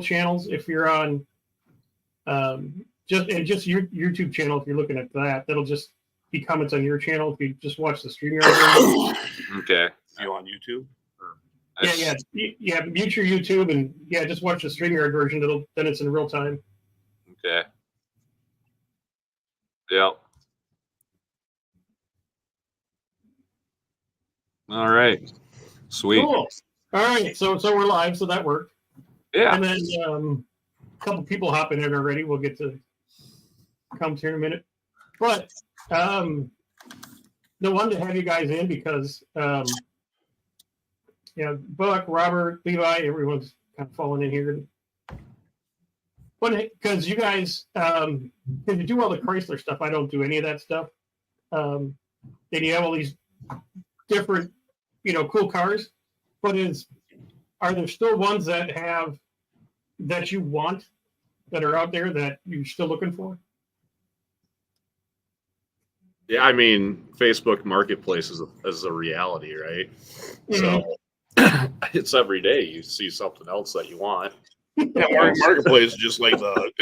channels. If you're on just your YouTube channel, if you're looking at that, that'll just be comments on your channel. If you just watch the StreamYard. Okay. You on YouTube? Yeah. Mute your YouTube and just watch the StreamYard version. Then it's in real time. Okay. Yep. All right. Sweet. Cool. All right. So we're live. So that worked. Yeah. And then a couple people hopping in already. We'll get to comments here in a minute. But no one to have you guys in because Buck, Robert, Levi, everyone's kind of falling in here. But because you guys, because you do all the Chrysler stuff, I don't do any of that stuff. Then you have all these different, cool cars. But are there still ones that you want that are out there that you're still looking for? Yeah, I mean, Facebook Marketplace is a reality, right? Mm-hmm. So it's every day you see something else that you want. Yeah, Marketplace is just like the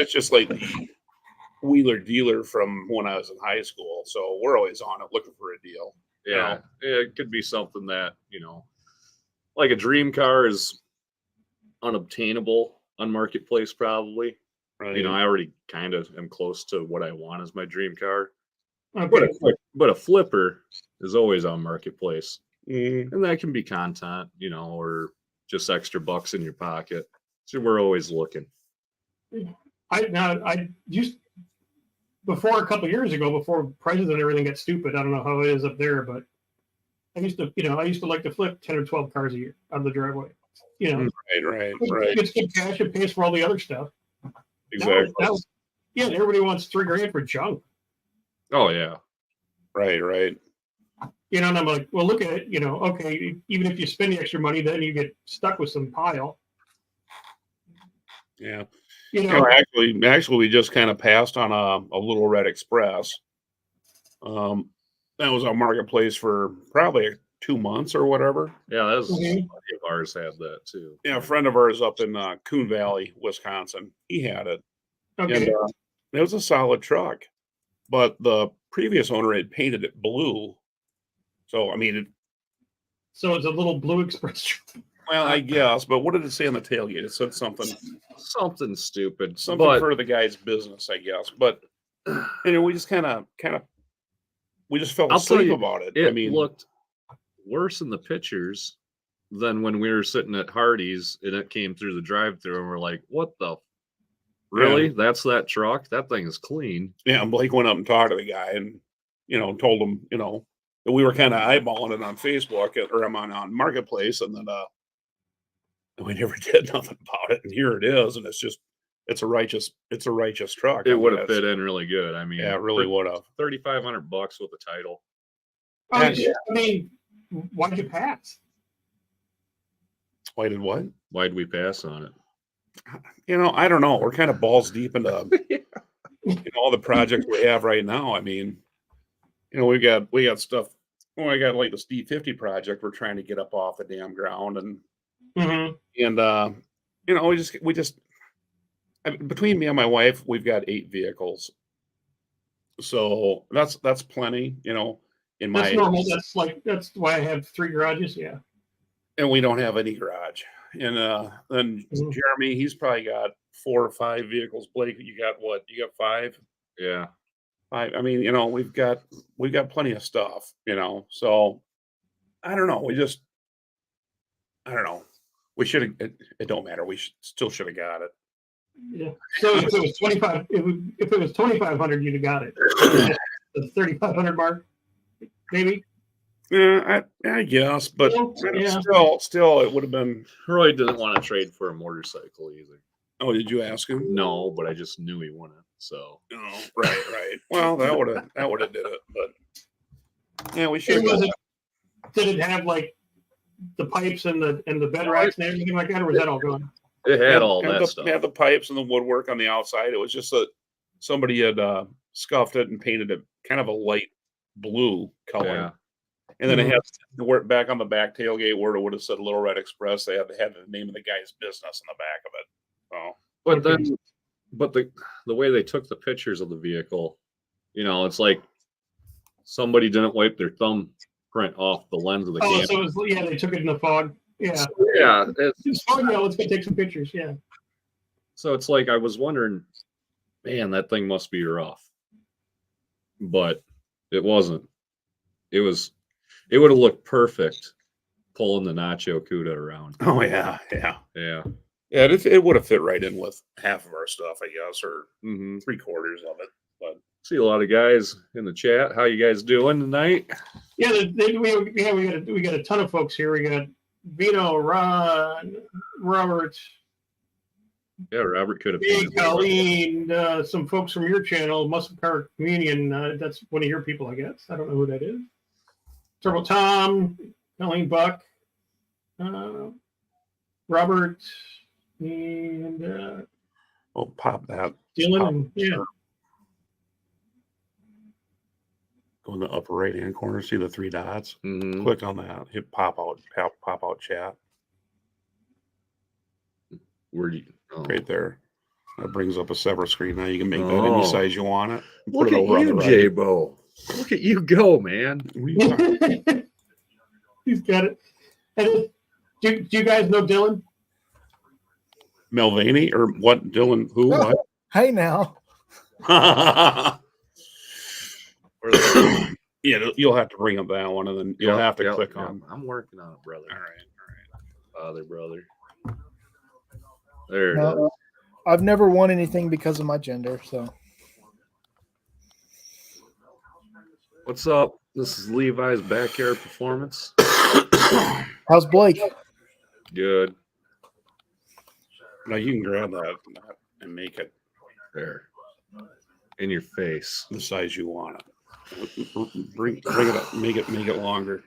wheeler dealer from when I was in high school. So we're always on it looking for a deal. Yeah, it could be something that, like a dream car is unobtainable on Marketplace probably. Right. I already kind of am close to what I want as my dream car. Okay. But a flipper is always on Marketplace. Mm. And that can be content, or just extra bucks in your pocket. So we're always looking. I used before a couple of years ago, before prices and everything got stupid. I don't know how it is up there, but I used to like to flip 10 or 12 cars a year on the driveway. Right. It's good cash. It pays for all the other stuff. Exactly. And everybody wants $3,000 for junk. Oh yeah. Right. And I'm like, well, look at it. Okay, even if you spend the extra money, then you get stuck with some pile. Yeah. Actually, we just kind of passed on a Little Red Express. That was on Marketplace for probably 2 months or whatever. Yeah, that was a buddy of ours had that too. Yeah, a friend of ours up in Coon Valley, Wisconsin, he had it. Okay. And it was a solid truck, but the previous owner had painted it blue. So I mean, so it's a little blue express. Well, I guess, but what did it say on the tailgate? It said something stupid, for the guy's business, I guess. But we just kind of we just fell asleep about it. It looked worse in the pictures than when we were sitting at Hardee's and it came through the drive-thru and we're like, "What the? Really? Yeah. That's that truck? That thing is clean." Yeah, and Blake went up and talked to the guy and told him that we were kind of eyeballing it on Facebook or on Marketplace, and then we never did nothing about it, and here it is, and it's a righteous truck. It would have fit in really good. I mean, yeah, it really would have. $3,500 with the title. I mean, why'd you pass? Why did what? Why'd we pass on it? I don't know. We're kind of balls deep into all the projects we have right now. I mean, we got stuff. Well, I got like this D50 project we're trying to get up off the damn ground, and we just between me and my wife, we've got 8 vehicles, so that's plenty. That's normal. That's why I have 3 garages. Yeah, and we don't have any garage. And then Jeremy, he's probably got 4 or 5 vehicles. Blake, you got what? You got 5? Yeah. I mean, we've got plenty of stuff, so I don't know. I don't know. We should have, it don't matter. We still should have got it. Yeah. So if it was 25, if it was 2,500, you'd have got it. The 3,500 mark, maybe. Yeah, I guess, but still, it would have been. Roy didn't want to trade for a motorcycle either. Oh, did you ask him? No, but I just knew he wouldn't. So. Oh, right. Well, that would have did it, but yeah, we should. Did it have like the pipes and the bed racks and everything like that, or was that all gone? It had all that stuff. It had the pipes and the woodwork on the outside. It was just that somebody had scuffed it and painted it kind of a light blue color. Yeah. And then it had to work back on the back tailgate where it would have said Little Red Express. They had the name of the guy's business in the back of it. But then, but the way they took the pictures of the vehicle, it's like somebody didn't wipe their thumbprint off the lens of the camera. So it was, they took it in the fog. Yeah. Yeah. It's fog. Yeah, let's go take some pictures. Yeah. So it's like I was wondering, man, that thing must be rough. But it wasn't. It would have looked perfect pulling the Nacho Cuda around. Oh yeah. Yeah. Yeah, it would have fit right in with half of our stuff, I guess, or Mm-hmm. 3/4 of it. But See a lot of guys in the chat. How you guys doing tonight? Yeah, we got a ton of folks here. We got Vino, Ron, Robert, Yeah, Robert could have Big painted it. Colleen, some folks from your channel, Muscle Car Communion. That's one of your people, I guess. I don't know who that is. Turbo Tom, Colleen Buck, Robert, and pop that. Dylan. Pop. And, yeah. Go in the upper right hand corner, see the 3 dots. Mm-hmm. Click on that. Hit pop out chat Where do you? Oh. right there. That brings up a separate screen. Now you can make that any size you want it. Look at you, J-Bo. Look at you go, man. He's got it. And do you guys know Dylan? Mulvaney or what? Dylan? Who? What? Hey now. Yeah, you'll have to bring up that one, and then you'll have to click on. I'm working on it, brother. All right. Brother. There it is. I've never won anything because of my gender. So, What's up? This is Levi's Backyard Performance. how's Blake? Good. Now you can grab that and make it There. In your face. the size you want it. Bring it up. Make it longer.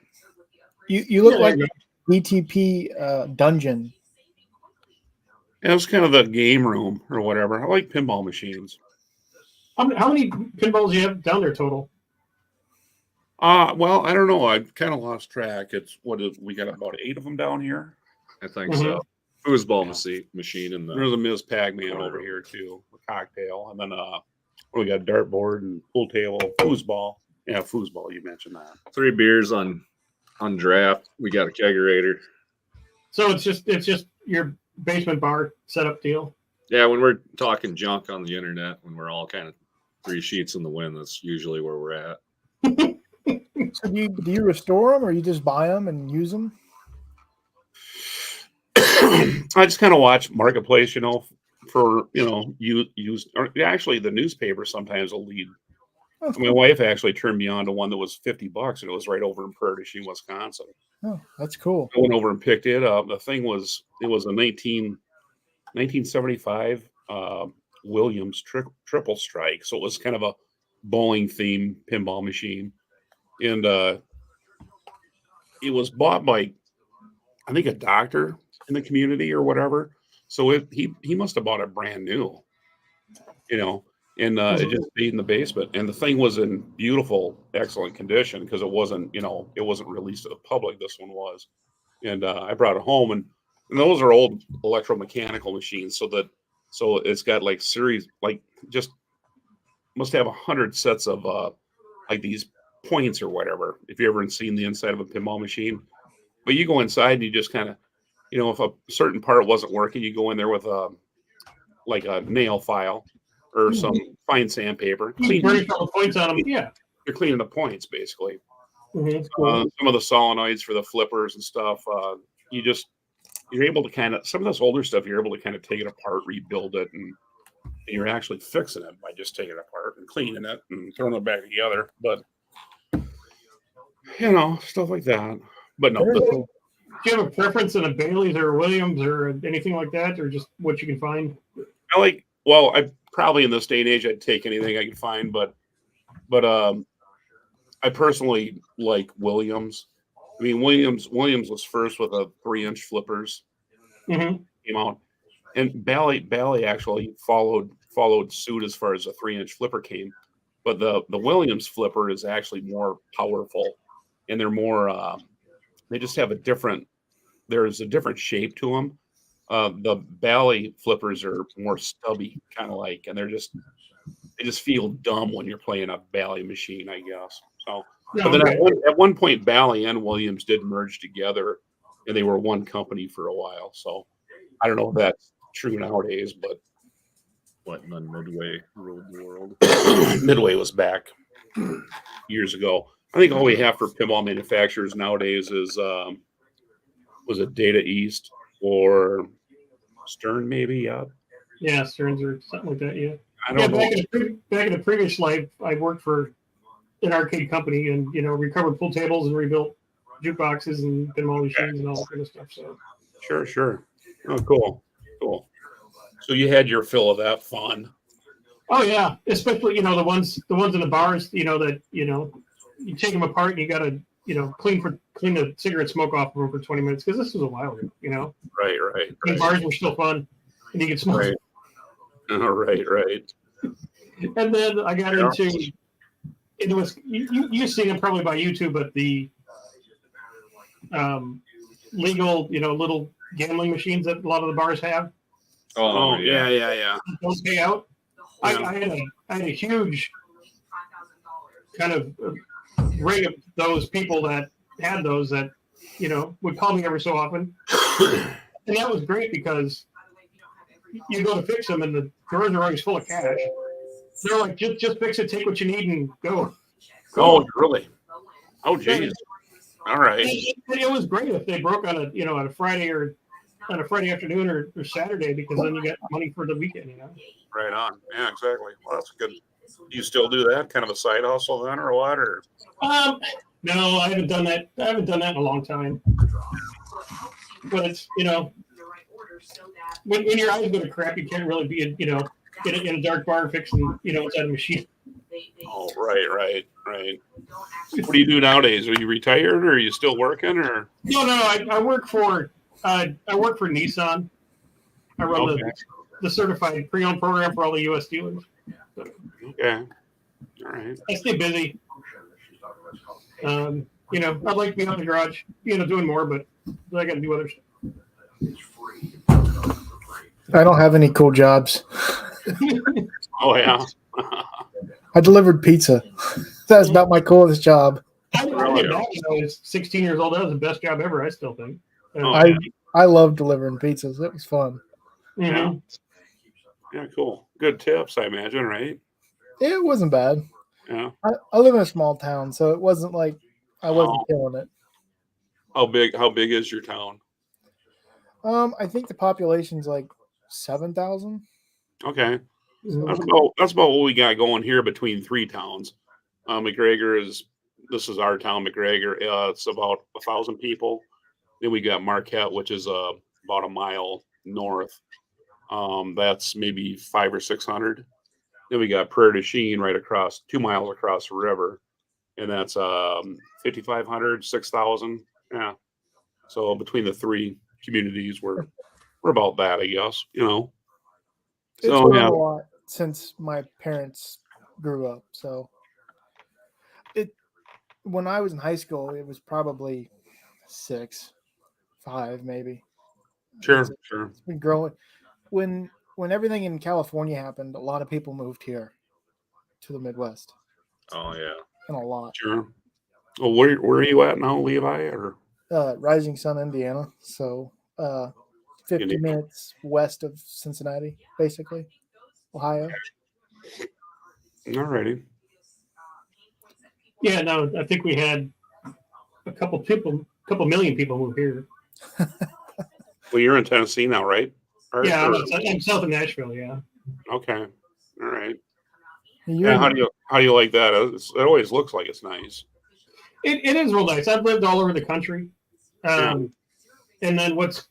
You look like a BTP dungeon. Yeah, it was kind of the game room or whatever. I like pinball machines. How many pinballs do you have down there total? Well, I don't know. I kind of lost track. We got about 8 of them down here. I think so. Foosball machine in the. There's a Ms. Pac-Man over here too, a cocktail, and then we got dartboard and pool table, foosball. Yeah, foosball. You mentioned that. 3 beers on draft. We got a kegerator. So it's just your basement bar setup deal. Yeah, when we're talking junk on the internet, when we're all kind of 3 sheets in the wind, that's usually where we're at. So do you restore them or you just buy them and use them? I just kind of watch Marketplace, for used. Or actually, the newspaper sometimes will lead. My wife actually turned me on to one that was $50, and it was right over in Prairie, Wisconsin. Oh, that's cool. I went over and picked it up. The thing was, it was a 1975 Williams triple strike, so it was kind of a bowling themed pinball machine, and it was bought by, I think, a doctor in the community or whatever. So he must have bought it brand new, and it just stayed in the basement. And the thing was in beautiful, excellent condition because it wasn't released to the public. This one was, and I brought it home, and those are old electromechanical machines. So it's got like series, like just must have 100 sets of like these points or whatever. If you ever seen the inside of a pinball machine, but you go inside and you just kind of, if a certain part wasn't working, you go in there with a nail file or some fine sandpaper. Burning all the points on them. Yeah, you're cleaning the points basically. Cool. Some of the solenoids for the flippers and stuff. You're able to kind of, some of this older stuff, you're able to kind of take it apart, rebuild it, and you're actually fixing it by just taking it apart and cleaning it and throwing it back together. But stuff like that. But no. Do you have a preference in a Bailey's or a Williams or anything like that, or just what you can find? I probably in this day and age, I'd take anything I could find, but I personally like Williams. I mean, Williams was first with a 3-inch flippers came out, and Bally actually followed suit as far as a 3-inch flipper came, but the Williams flipper is actually more powerful, and they're more they just have there's a different shape to them, The Bally flippers are more stubby, kind of like, and they just feel dumb when you're playing a Bally machine, I guess. So, No, but then okay. at one point, Bally and Williams did merge together, and they were one company for a while. So, I don't know if that's true nowadays, but Letting on Midway ruled the world. Midway was back years ago. I think all we have for pinball manufacturers nowadays is was it Data East or Stern, maybe? Yeah, Yeah, Stearns or something like that. Yeah. I Yeah, don't know. back in the previous life, I worked for an arcade company and recovered pool tables and rebuilt jukeboxes and pinball machines and all that kind of stuff. So Sure. Oh, cool. So you had your fill of that fun. oh yeah, especially the ones in the bars, that you take them apart and you got to clean the cigarette smoke off of them for 20 minutes because this was a while ago. Right. And bars were still fun and you could smoke. Right. Right. And then I got into it was you've seen it probably by YouTube, but the legal little gambling machines that a lot of the bars have Oh, yeah. don't pay out. Yeah. I had a huge kind of ring of those people that had those that would call me every so often, and that was great because you go to fix them and the drawers are always full of cash. They're like, just fix it, take what you need, and go. Oh, really? Oh, geez. All right. It was great if they broke on a Friday or on a Friday afternoon or Saturday because then you get money for the weekend. Right on. Yeah, exactly. Well, that's good. Do you still do that? Kind of a side hustle then, or what? Or No, I haven't done that. I haven't done that in a long time. But it's when your eyes go to crap, you can't really be in a dark bar fixing inside a machine. Oh, right. What do you do nowadays? Are you retired, or are you still working, or? No. I work for Nissan. I run the certified pre-owned program for all the U.S. dealers. So, Okay. All right. I stay busy. I'd like to be out in the garage, doing more, but I got to do other stuff. I don't have any cool jobs. Oh, yeah. I delivered pizza. That's about my coolest job. I did that when I was 16 years old. That was the best job ever, I still think. I love delivering pizzas. It was fun. Mm-hmm. Yeah, cool. Good tips, I imagine, right? It wasn't bad. Yeah. I live in a small town, so it wasn't like I wasn't killing it. How big is your town? I think the population's like 7,000. Okay. Mm-hmm. That's about what we got going here between three towns. McGregor this is our town, McGregor. It's about 1,000 people. Then we got Marquette, which is about a mile north. That's maybe 500 or 600. Then we got Prairie du Chien right across 2 miles across the river, and that's 5,500, 6,000. Yeah. So between the three communities, we're about that, I guess. It's grown a lot since my parents grew up. So when I was in high school, it was probably 6, 5, maybe. Sure. It's been growing. When everything in California happened, a lot of people moved here to the Midwest. Oh yeah, And a lot. Sure. Well, where are you at now, Levi? Or Rising Sun, Indiana. So 50 minutes west of Cincinnati, basically, Ohio. All righty. Yeah, no, I think we had a couple million people move here. Well, you're in Tennessee now, right? Yeah, I'm south of Nashville. Yeah. Okay. All right. Yeah, how do you like that? It always looks like it's nice. It is real nice. I've lived all over the country. And then what's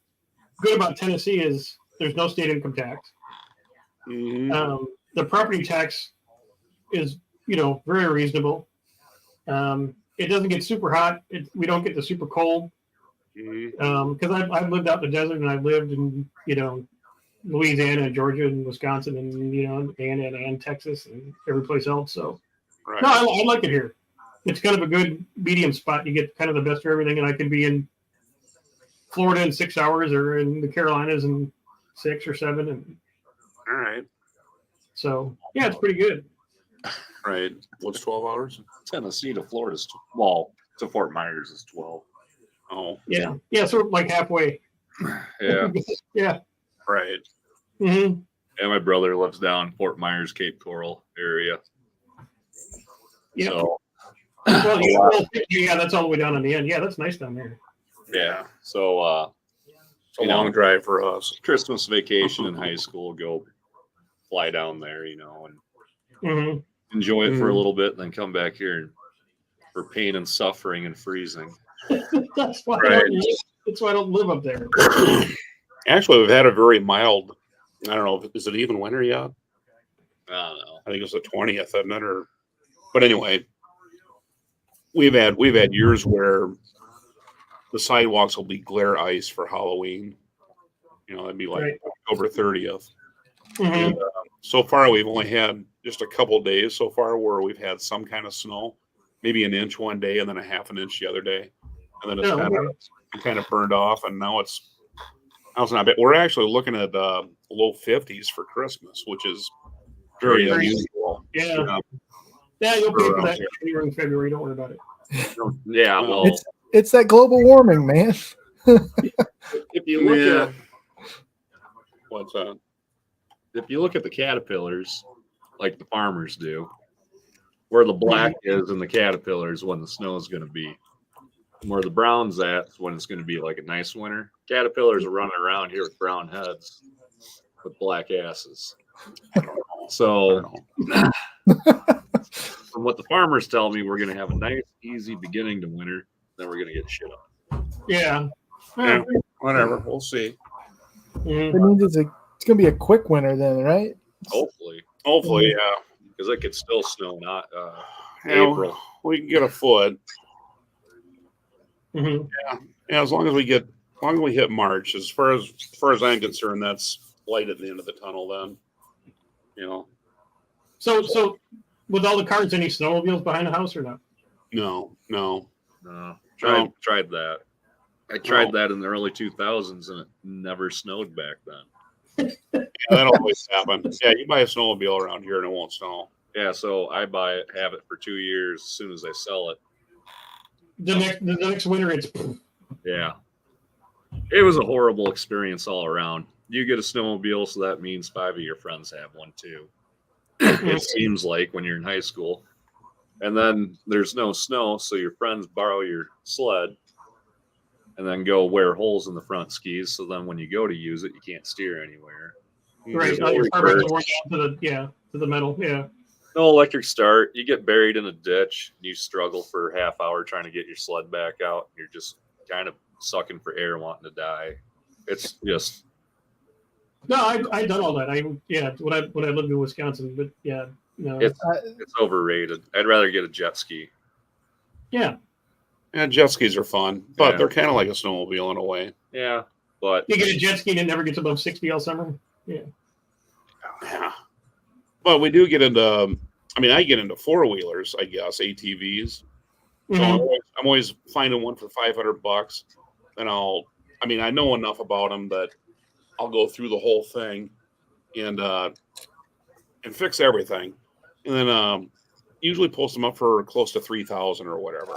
good about Tennessee is there's no state income tax. Mm-hmm. The property tax is, very reasonable. It doesn't get super hot. We don't get the super cold. Because I've lived out in the desert and I've lived in, Louisiana and Georgia and Wisconsin and, and Texas and every place else. So, no, I like it here. It's kind of a good medium spot. You get kind of the best of everything, and I can be in Florida in 6 hours, or in the Carolinas in 6 or 7, and All right. so yeah, it's pretty good. Right. What's 12 hours? Tennessee to Florida's to Fort Myers is 12. Oh, Yeah, sort of like halfway. Yeah. Yeah. right. hmm And my brother lives down Fort Myers, Cape Coral area. Yeah. So Well, yeah, that's all the way down on the end. Yeah, that's nice down there. yeah. So It's a long drive for us. Christmas vacation in high school, go fly down there, and hmm enjoy it for a Mhm. little bit, and then come back here for pain and suffering and freezing. that's why Right. that's why I don't live up there. Actually, we've had a very mild. I don't know. Is it even winter yet? I don't know. I think it's the 20th, isn't it? But anyway, we've had years where the sidewalks will be glare ice for Halloween. That'd be like Right. October 30th. Mhm. And so far, we've only had just a couple days so far where we've had some kind of snow, maybe an inch one day and then a half an inch the other day, and then it's Yeah, kind of burned off. And now it's not bad. We're actually looking at low 50s for Christmas, which is very Very- unusual. Yeah. Yeah, you'll pay for Around that here. January and February. Don't worry about it. Yeah, well, It's that global warming, man. if you look Yeah. at What's that? if you look at the caterpillars, like the farmers do, where the black is in the caterpillars when the snow is going to be, and where the brown's at is when it's going to be like a nice winter. Caterpillars are running around here with brown heads with black asses. So, from what the farmers tell me, we're going to have a nice, easy beginning to winter. Then we're going to get shit up. Yeah. Yeah. Whatever. We'll see. Mhm. It means it's gonna be a quick winter then, right? Hopefully, Hopefully, yeah. because it could still snow not Yeah, April. we can get a foot. Mhm. Yeah, as long as we hit March, as far as I'm concerned, that's light at the end of the tunnel. Then, So with all the cars, any snowmobiles behind the house or not? no. No, tried that. I tried that in the early 2000s, and it never snowed back then. Yeah, that always happens. Yeah, you buy a snowmobile around here and it won't snow. Yeah, so I buy it, have it for 2 years. As soon as I sell it, The next winter, it's yeah, it was a horrible experience all around. You get a snowmobile, so that means 5 of your friends have one too. It seems like when you're in high school, and then there's no snow, so your friends borrow your sled, and then go wear holes in the front skis. So then when you go to use it, you can't steer anywhere. right. no Your car is reverse. worn down to the metal. Yeah. No electric start. You get buried in a ditch. You struggle for a half hour trying to get your sled back out. You're just kind of sucking for air, wanting to die. It's just No, I've done all that. When I lived in Wisconsin, but yeah, no. it's overrated. I'd rather get a jet ski. Yeah. Yeah, jet skis are fun, but Yeah. they're kind of like a snowmobile in a way. Yeah, but You get a jet ski and it never gets above 60 all summer. Yeah. But we do get into. I get into four-wheelers, I guess, ATVs. So Mhm. I'm always finding one for $500, and I know enough about them that I'll go through the whole thing and fix everything, and then usually post them up for close to 3,000 or whatever.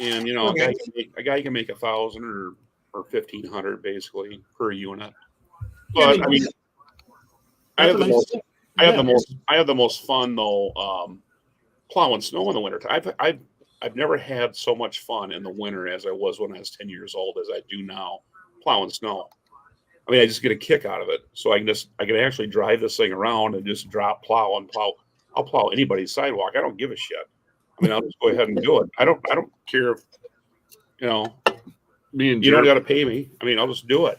And Okay. a guy can make 1,000 or 1,500 basically per unit. Yeah, But I mean, I have that's the a most. nice- I have yeah. the most fun though plowing snow in the winter. I've never had so much fun in the winter as I was when I was 10 years old as I do now plowing snow. I just get a kick out of it. So I can actually drive this thing around and just plow. I'll plow anybody's sidewalk. I don't give a shit. I'll just go ahead and do it. I don't care if me and you don't Jeremy, got to pay me. I'll just do it.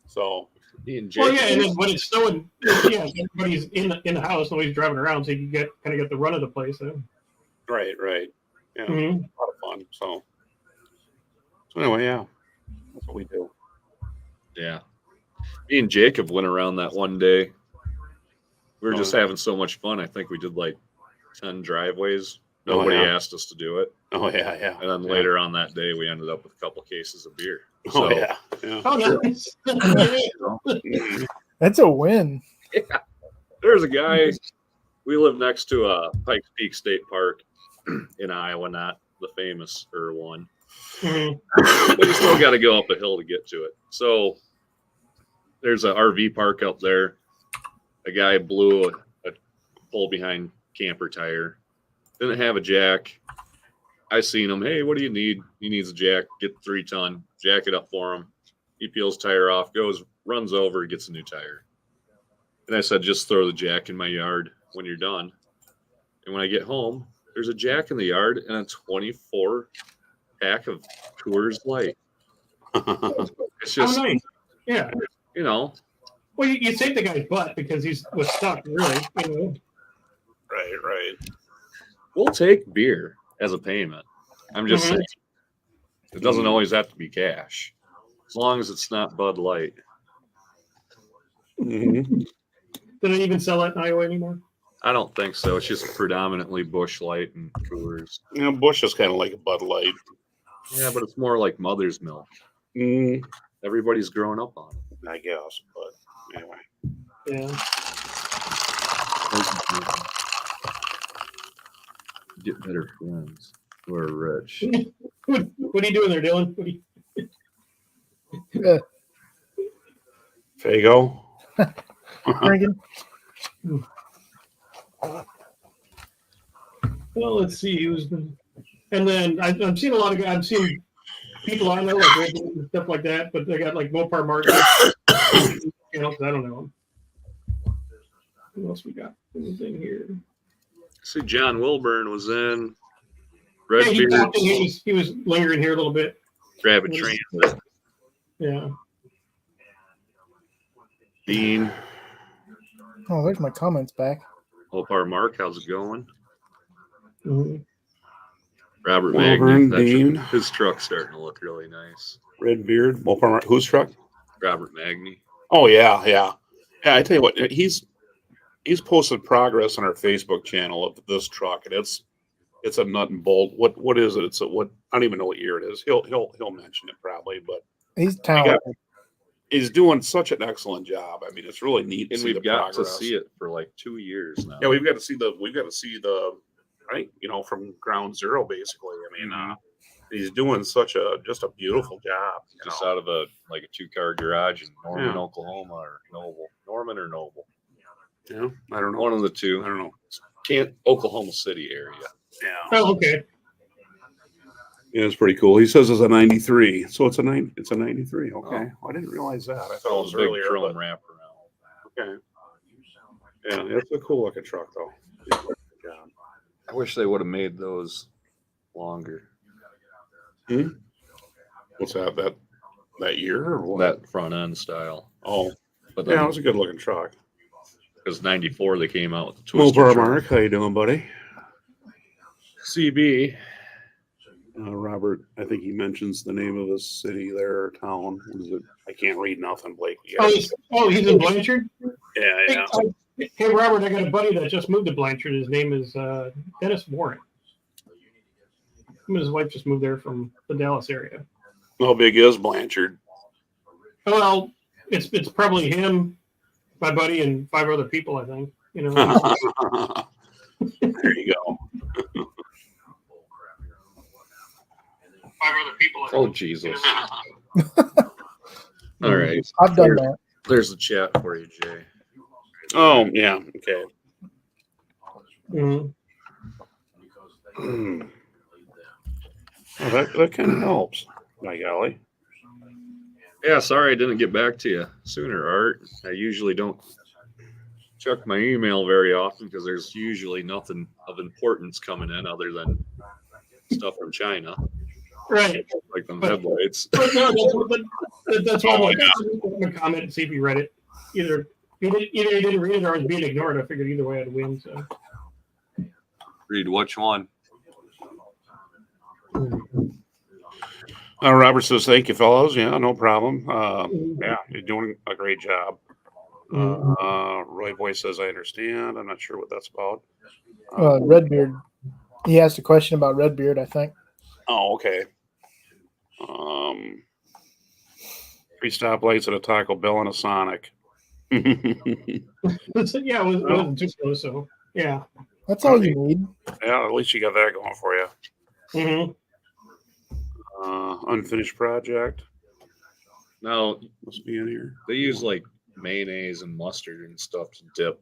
So me and Well, Jake, yeah, and then when it's snowing, yeah, everybody's in the house, nobody's driving around, so you kind of get the run of the place. right. Yeah, Mhm. a lot of fun. So anyway, yeah, that's what we do. yeah, me and Jacob went around that one day. We were just having so much fun. I think we did like 10 driveways. Nobody asked us to do it. Oh yeah. And then later on that day, we ended up with a couple cases of beer. Oh So yeah. Yeah. Oh, nice. That's a win. There's a guy. We live next to Pikes Peak State Park in Iowa, not the famous one. Mhm. But you still got to go up a hill to get to it. So there's an RV park up there. A guy blew a pull behind camper tire. Didn't have a jack. I seen him. Hey, what do you need? He needs a jack. Get 3-ton. Jack it up for him. He peels tire off, runs over, gets a new tire. And I said, just throw the jack in my yard when you're done. And when I get home, there's a jack in the yard and a 24 pack of Coors Light. It's Oh, just, nice. Yeah. you know, Well, you saved the guy's butt because he was stuck, really. You know? Right. we'll take beer as a payment. I'm just Mhm. saying. It doesn't always have to be cash. As long as it's not Bud Light. Mm-hmm. Do they even sell that in Iowa anymore? I don't think so. It's just predominantly Busch Light and Coors. You know, Bush is kind of like a Bud Light. Yeah, but it's more like mother's milk. Mm, Everybody's grown up on it. I guess, but anyway. Yeah. Get better friends who are rich. What are you doing there, Dylan? What are you... Fago. Drinking. Well, let's see. Who's the... And then I've seen a lot of guys. I've seen people I know like Red Bull and stuff like that, but they got like Mopar markets. You know, 'cause I don't know them. What else we got? Anything here? See, John Wilburn was in Yeah, Red he, Beard, he was lingering here a little bit. Rapid Transit, Yeah. Dean, Oh, there's my comments back. Opar Mark, how's it going? Mm-hmm. Robert Wilburn, Magny, Dean. his truck's starting to look really nice. Red Beard. Whose truck? Robert Magny. Oh yeah. Yeah, I tell you what, he's posted progress on our Facebook channel of this truck, and it's a nut and bolt. What is it? It's a what? I don't even know what year it is. He'll mention it probably, but He's talented. he's doing such an excellent job. I mean, it's really neat to And see we've the got progress. to see it for like 2 years now. Yeah, we've got to see the right, from ground zero basically. I mean, he's doing just a beautiful job. Just out of a 2-car garage in Norman, Yeah. Oklahoma, or Noble. Norman or Noble. Yeah, I don't know. One of the two. I don't know. Oklahoma City area. Yeah, Oh, okay. yeah, it's pretty cool. He says it's a 93, so it's a 93. Okay, well, I didn't realize that. I thought it was a big earlier. chrome But, wraparound. okay. Yeah, it's a cool looking truck though. Good job. I wish they would have made those longer. What's that? That year or what? That front end style. Oh, But yeah, then, it was a good looking truck. because 94 they came out with the twister Mopar truck. Mark, how you doing, buddy? CB. Robert, I think he mentions the name of the city there, or town. What is it? I can't read nothing, Blake. Oh, he's in Blanchard? Yeah. Hey, Robert, I got a buddy that just moved to Blanchard. His name is Dennis Warren. Him and his wife just moved there from the Dallas area. How big is Blanchard? Well, it's probably him, my buddy, and 5 other people, I think. You know. There you go. 5 other people. I Oh, think. Jesus. All right. I've done that. There's the chat for you, Jay. Oh, yeah. Okay. Mhm. Well, that kind of helps. By golly. Yeah, sorry I didn't get back to you sooner, Art. I usually don't check my email very often because there's usually nothing of importance coming in other than stuff from China, Right. like them headlights. But no, that's why I'm like, I'm going to comment and see if you read it. Either you didn't read it or it's being ignored. I figured either way I'd win. So. Read which one? Robert says, thank you, fellows. Yeah, no problem. Yeah, you're doing a great job. Roy Boy says, I understand. I'm not sure what that's about. Redbeard. He asked a question about Redbeard, I think. Oh, okay. 3 stoplights and a Taco Bell and a Sonic. Yeah, it wasn't too close. So yeah. That's all you need. Yeah, at least you got that going for you. Mm-hmm. Unfinished project Now must be in here. they use like mayonnaise and mustard and stuff to dip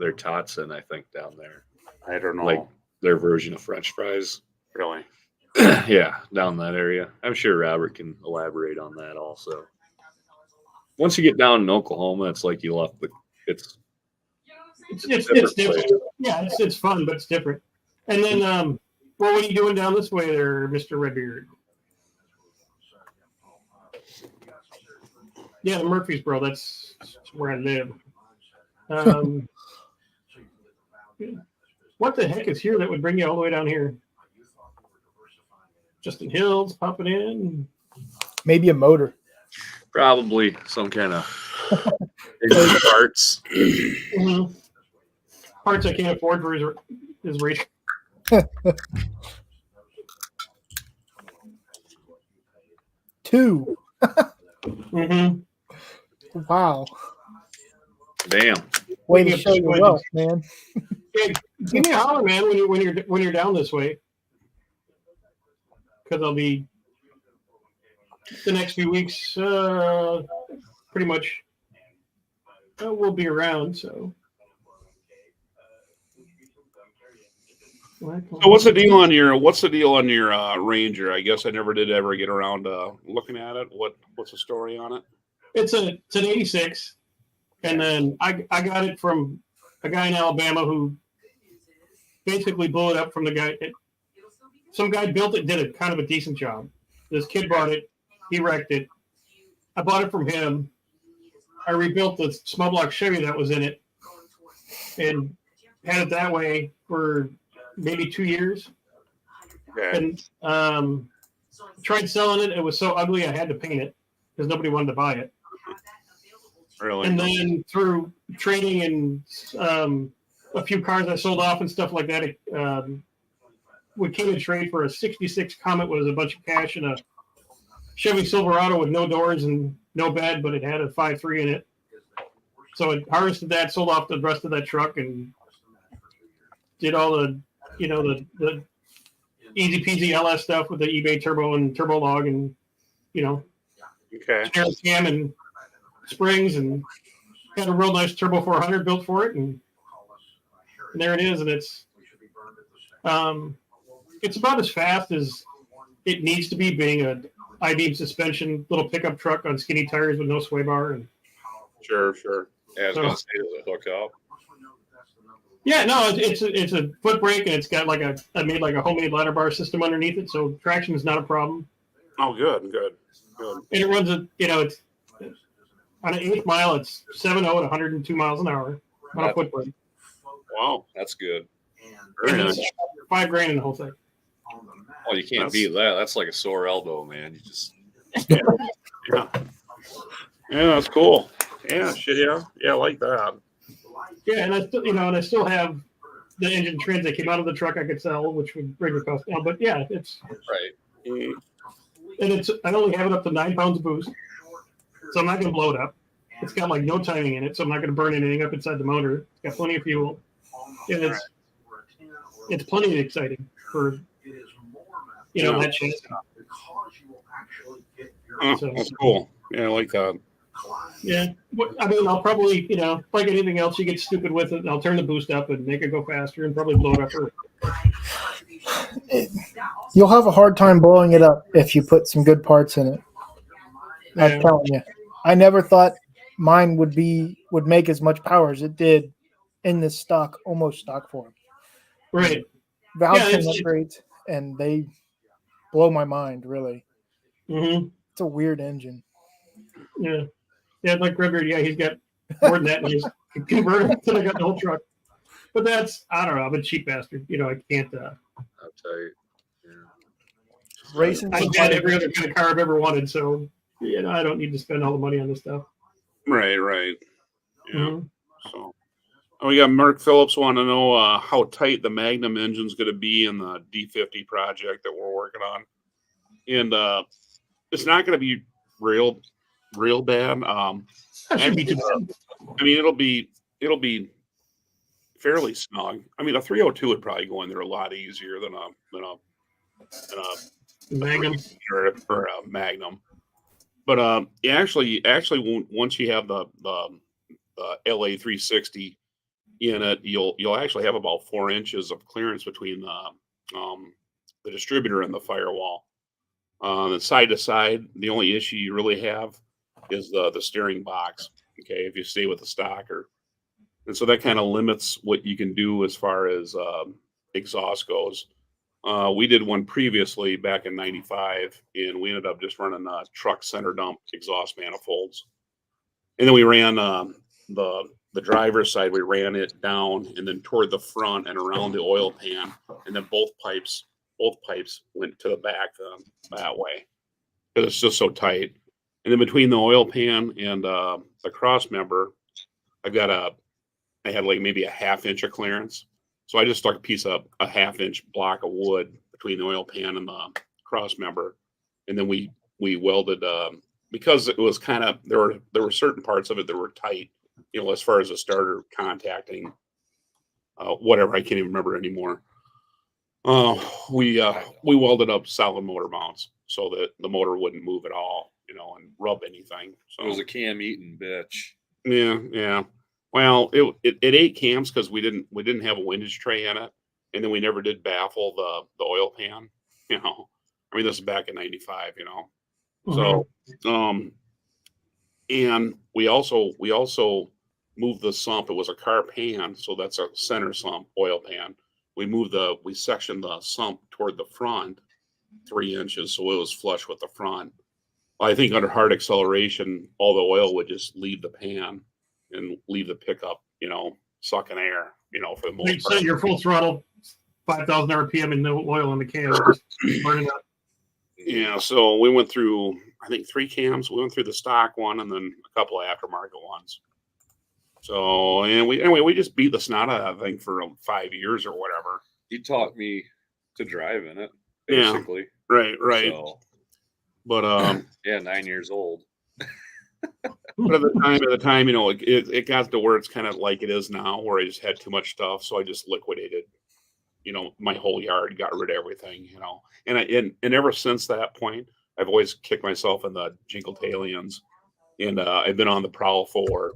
their tots in. I think down there, I don't know. like their version of French fries. Really. Yeah, down that area. I'm sure Robert can elaborate on that also. Once you get down in Oklahoma, it's like you left the. It's It's different. Yeah, it's fun, but it's different. And then, well, what are you doing down this way there, Mr. Redbeard? Yeah, the Murfreesboro. That's where I live. What the heck is here that would bring you all the way down here? Justin Hills popping in. Maybe a motor. probably some kind of parts. Mm-hmm. Parts I can't afford for his race. Two. Mm-hmm. Wow. Damn. Way to show your wealth, man. Hey, give me a holler, man, when you're down this way, because I'll be the next few weeks. Pretty much, we'll be around. So what's the deal on your Ranger? I guess I never did ever get around to looking at it. What's the story on it? It's an '86, and then I got it from a guy in Alabama who basically blew it up from the guy. Some guy built it, did a kind of a decent job. This kid bought it, he wrecked it. I bought it from him. I rebuilt the small block Chevy that was in it, and had it that way for maybe 2 years. Okay. And tried selling it. It was so ugly I had to paint it because nobody wanted to buy it. Really? And then through trading and a few cars I sold off and stuff like that, we came to trade for a '66 Comet with a bunch of cash and a Chevy Silverado with no doors and no bed, but it had a 5.3 in it. So it harvested that, sold off the rest of that truck, and did all the easy peasy LS stuff with the eBay turbo and turbo log and Okay. cam and springs, and had a real nice turbo 400 built for it, and there it is. And it's about as fast as it needs to be, being a I-beam suspension little pickup truck on skinny tires with no sway bar. And Sure. Yeah, I was gonna say, does it hook up? yeah, no, it's a foot brake, and it's got I made like a homemade ladder bar system underneath it, so traction is not a problem. Oh, good. And it runs it's on an 8th mile, it's 7.0 at 102 miles an hour on a foot brake. Wow. That's good. Very And nice. it's $5,000 in the whole thing. Oh, you can't beat that. That's like a sore elbow, man. You just Yeah, that's cool. Yeah, shit, yeah. Yeah, I like that. Yeah, and I still have the engine trims that came out of the truck I could sell, which would bring the cost down. But yeah, it's right. and I only have it up to 9 pounds of boost, so I'm not going to blow it up. It's got like no timing in it, so I'm not going to burn anything up inside the motor. It's got plenty of fuel, and it's plenty exciting for that chassis. So, That's cool. Yeah, I like that. yeah, I mean, I'll probably like anything else, you get stupid with it, and I'll turn the boost up and make it go faster, and probably blow it up. You'll have a hard time blowing it up if you put some good parts in it. Yeah. I'm telling you. I never thought mine would make as much power as it did in this almost stock form. Right. Valve Yeah, train upgrades, and they blow my mind, really. Mm-hmm. It's a weird engine. Yeah. Yeah, like Redbeard, yeah, he's got more than that in his converter until I got the whole truck. But I don't know, I'm a cheap bastard. I can't. I'll tell you. Yeah. Racing. I've had every other kind of car I've ever wanted, so I don't need to spend all the money on this stuff. Right. Yeah. Mm-hmm. So, we got Mark Phillips want to know how tight the Magnum engine's going to be in the D50 project that we're working on, and it's not going to be real real bad. That shouldn't be too bad. I mean, it'll be fairly snug. I mean, a 302 would probably go in there a lot easier than a Magnum. or a Magnum. But you actually once you have the LA 360 in it, you'll actually have about 4 inches of clearance between the distributor and the firewall. And side to side, the only issue you really have is the steering box. Okay, if you stay with the stocker, and so that kind of limits what you can do as far as exhaust goes. We did one previously back in '95, and we ended up just running truck center dump exhaust manifolds, and then we ran the driver's side. We ran it down and then toward the front and around the oil pan, and then both pipes went to the back that way because it's just so tight. And then between the oil pan and the cross member, I had like maybe a 1/2 inch of clearance. So I just stuck a 1/2 inch block of wood between the oil pan and the cross member. And then we welded, because it was kind of, there were certain parts of it that were tight, as far as the starter contacting, whatever, I can't even remember anymore. We welded up solid motor mounts so that the motor wouldn't move at all, and rub anything. So It was a cam eating bitch. yeah. Well, it ate cams because we didn't have a windage tray in it, and then we never did baffle the oil pan. I mean, this is back in '95. So and we also moved the sump. It was a car pan, so that's a center sump oil pan. We sectioned the sump toward the front 3 inches, so it was flush with the front. I think under hard acceleration, all the oil would just leave the pan and leave the pickup, sucking air, for the most So part. your full throttle, 5,000 RPM and no oil in the can, just burning up. Yeah, so we went through, I think, 3 cams. We went through the stock one and then a couple of aftermarket ones. So, and we just beat the snot out of that thing for 5 years or whatever. He taught me to drive in it, Yeah. basically. Right. So, But yeah, 9 years old. but at the time, it got to where it's kind of like it is now, where I just had too much stuff, so I just liquidated, my whole yard, got rid of everything, and ever since that point, I've always kicked myself in the Jingletailians, and I've been on the prowl for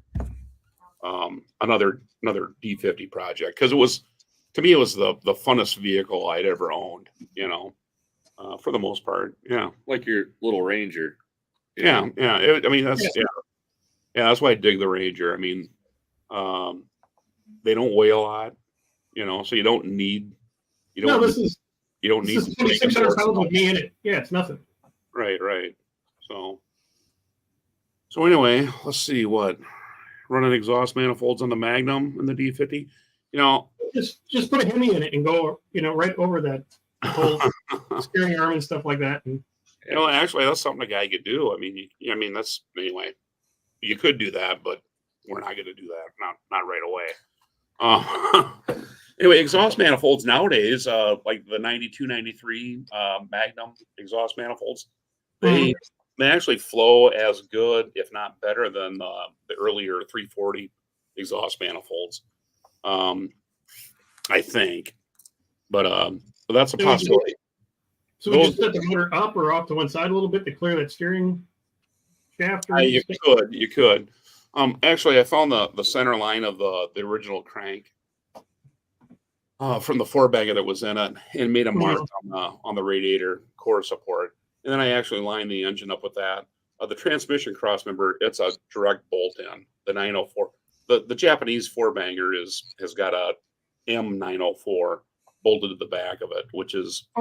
another D50 project because to me it was the funnest vehicle I'd ever owned, for the most part, yeah. Like your little Ranger. Yeah. I mean, that's that's why I dig the Ranger. I mean, they don't weigh a lot, so you don't need. You don't. This is You don't need 2,600 pounds with me in it. Yeah, it's nothing. Right. So anyway, let's see what running exhaust manifolds on the Magnum and the D50. Just put a Hemi in it and go, right over that whole steering arm and stuff like that. And actually, that's something a guy could do. I mean, that's anyway. You could do that, but we're not going to do that. Not right away. Anyway, exhaust manifolds nowadays, like the 92, 93 Magnum exhaust manifolds, they actually flow as good, if not better, than the earlier 340 exhaust manifolds. I think, but that's a possibility. So we just set the motor up or off to one side a little bit to clear that steering shaft? You could. Actually, I found the center line of the original crank from the 4-bagger that was in it and made a mark on the radiator core support. And then I actually lined the engine up with that. The transmission crossmember, it's a direct bolt in. The 904. The Japanese 4-bagger has got a M904 bolted to the back of it, which is a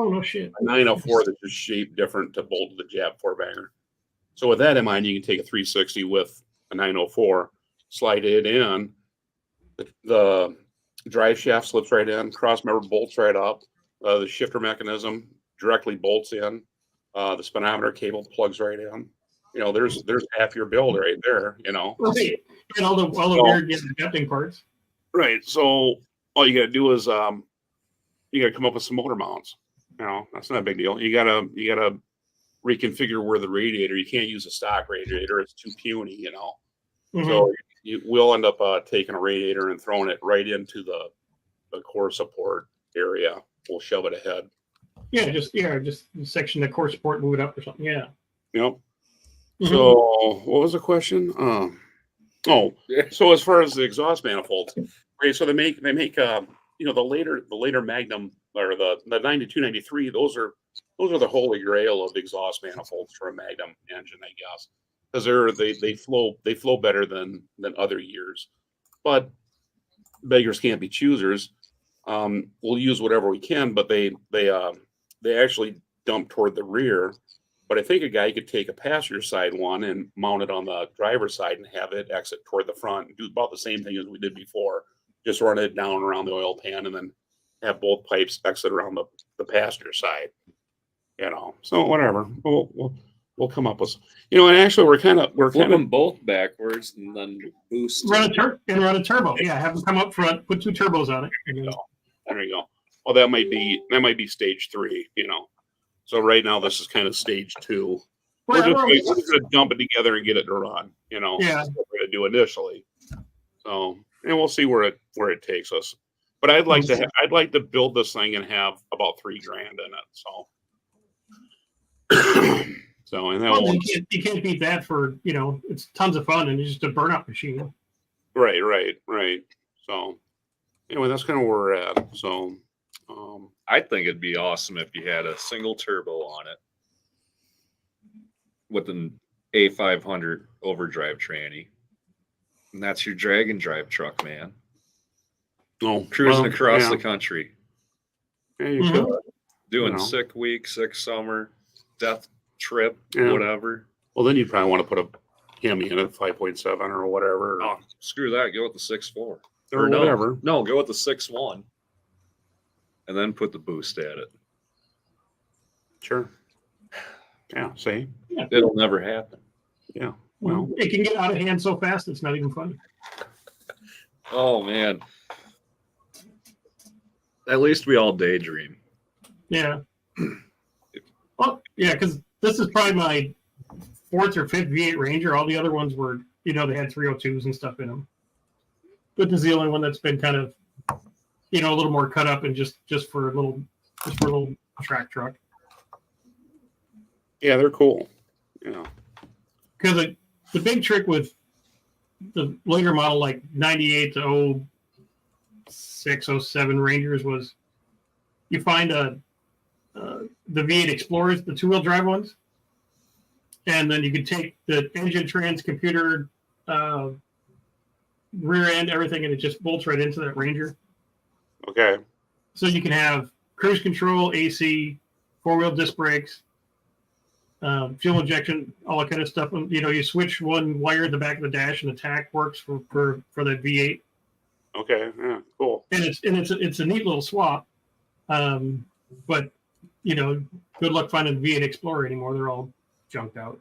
904 that's just shaped different to bolt to the Jap 4-bagger. So with that in mind, you can take a 360 with a 904, slide it in, the drive shaft slips right in, cross member bolts right up, the shifter mechanism directly bolts in, the speedometer cable plugs right in. There's half your build right there. Right. And all the weird adapting parts. Right. So all you got to do is you got to come up with some motor mounts. That's not a big deal. You gotta reconfigure where the radiator. You can't use a stock radiator; it's too puny, Mhm. So we'll end up taking a radiator and throwing it right into the core support area. We'll shove it ahead. just section the core support, move it up or something. Yeah. Yep. Mhm. So what was the question? So as far as the exhaust manifolds, right? So they make the later Magnum or the 92, 93. Those are the holy grail of exhaust manifolds for a Magnum engine, I guess, because they flow better than other years. But beggars can't be choosers. We'll use whatever we can, but they actually dump toward the rear. But I think a guy could take a passenger side one and mount it on the driver's side and have it exit toward the front and do about the same thing as we did before. Just run it down around the oil pan and then have both pipes exit around the passenger side. So whatever. We'll come up with, and actually we're kind of Flip them both backwards and then boost. Run a turbo. Yeah, have them come up front, put 2 turbos on it. And then, There you go. Well, that might be stage 3. So right now this is kind of stage 2. We're just going to dump it together and get it to run. Yeah. That's what we're going to do initially. So, and we'll see where it takes us. But I'd like to build this thing and have about $3,000 in it. So, and that you can't beat that for it's tons of fun and it's just a burnout machine. Right. So, anyway, that's kind of where we're at. So, I think it'd be awesome if you had a single turbo on it with an A500 overdrive tranny. And that's your drag and drive truck, man. Cruising across the country. Yeah, you could. Doing sick week, sick summer, death trip, whatever. Well, then you'd probably want to put a Hemi in it, 5.7 or whatever. Oh, screw that. Go with the 6.4. Or whatever. No, go with the 6.1. And then put the boost at it. Sure. Yeah, see? Yeah. It'll never happen. Yeah. Well, it can get out of hand so fast it's not even funny. Oh, man. At least we all daydream. Yeah. Well, yeah, because this is probably my 4th or 5th V8 Ranger. All the other ones were, they had 302s and stuff in them. But this is the only one that's been kind of, a little more cut up and just for a little track truck. Yeah, they're cool. Yeah. Because the big trick with the later model, like 98 to 06, 07 Rangers was you find the V8 Explorers, the 2-wheel drive ones, and then you could take the engine, trans, computer, rear end, everything, and it just bolts right into that Ranger. Okay. So you can have cruise control, AC, 4-wheel disc brakes, fuel injection, all that kind of stuff. You switch one wire at the back of the dash, and the tack works for the V8. Okay. Yeah. Cool. And it's a neat little swap. But good luck finding the V8 Explorer anymore. They're all junked out.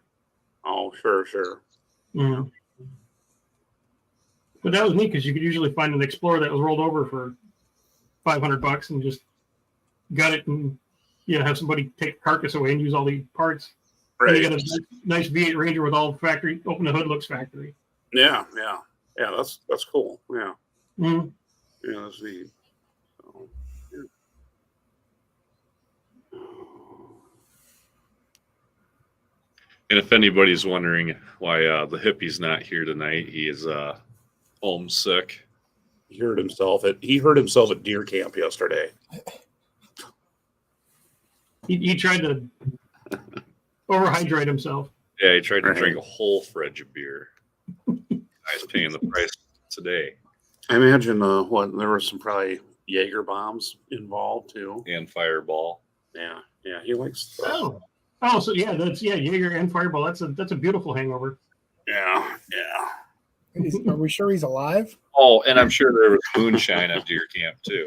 Oh, sure. Mm-hmm. But that was neat because you could usually find an Explorer that was rolled over for $500 and just gut it and have somebody take the carcass away and use all the parts. Right. And you got a nice V8 Ranger with all factory. Open the hood, looks factory. Yeah. That's cool. Yeah. Mm-hmm. Yeah, that's neat. So, yeah. And if anybody's wondering why the hippie's not here tonight, he is homesick. He hurt himself at deer camp yesterday. He tried to overhydrate himself. Yeah, he tried to drink a whole fridge of beer. He's paying the price today. I imagine there were some probably Jaeger bombs involved too. And Fireball. Yeah, he likes. So Jaeger and Fireball. That's a beautiful hangover. Yeah. Are we sure he's alive? Oh, and I'm sure there was moonshine at deer camp too.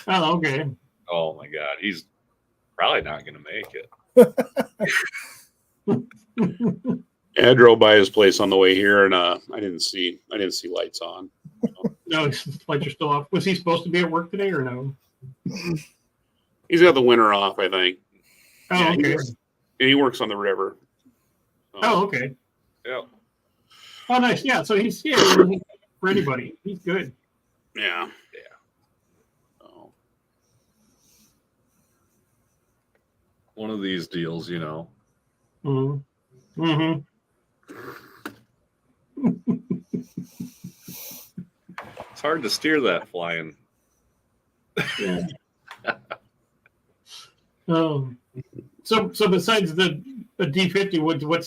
Oh, okay. Oh my God, he's probably not going to make it. Yeah, I drove by his place on the way here, and I didn't see lights on. No, lights are still off. Was he supposed to be at work today or no? He's got the winter off, I think. Oh, okay. he works on the river. Oh, okay. Yeah. Oh, nice. Yeah. So he's for anybody. He's good. Yeah. Yeah. So, One of these deals, you know. Mm-hmm. Mm-hmm. It's hard to steer that flying. Yeah. So besides the D50,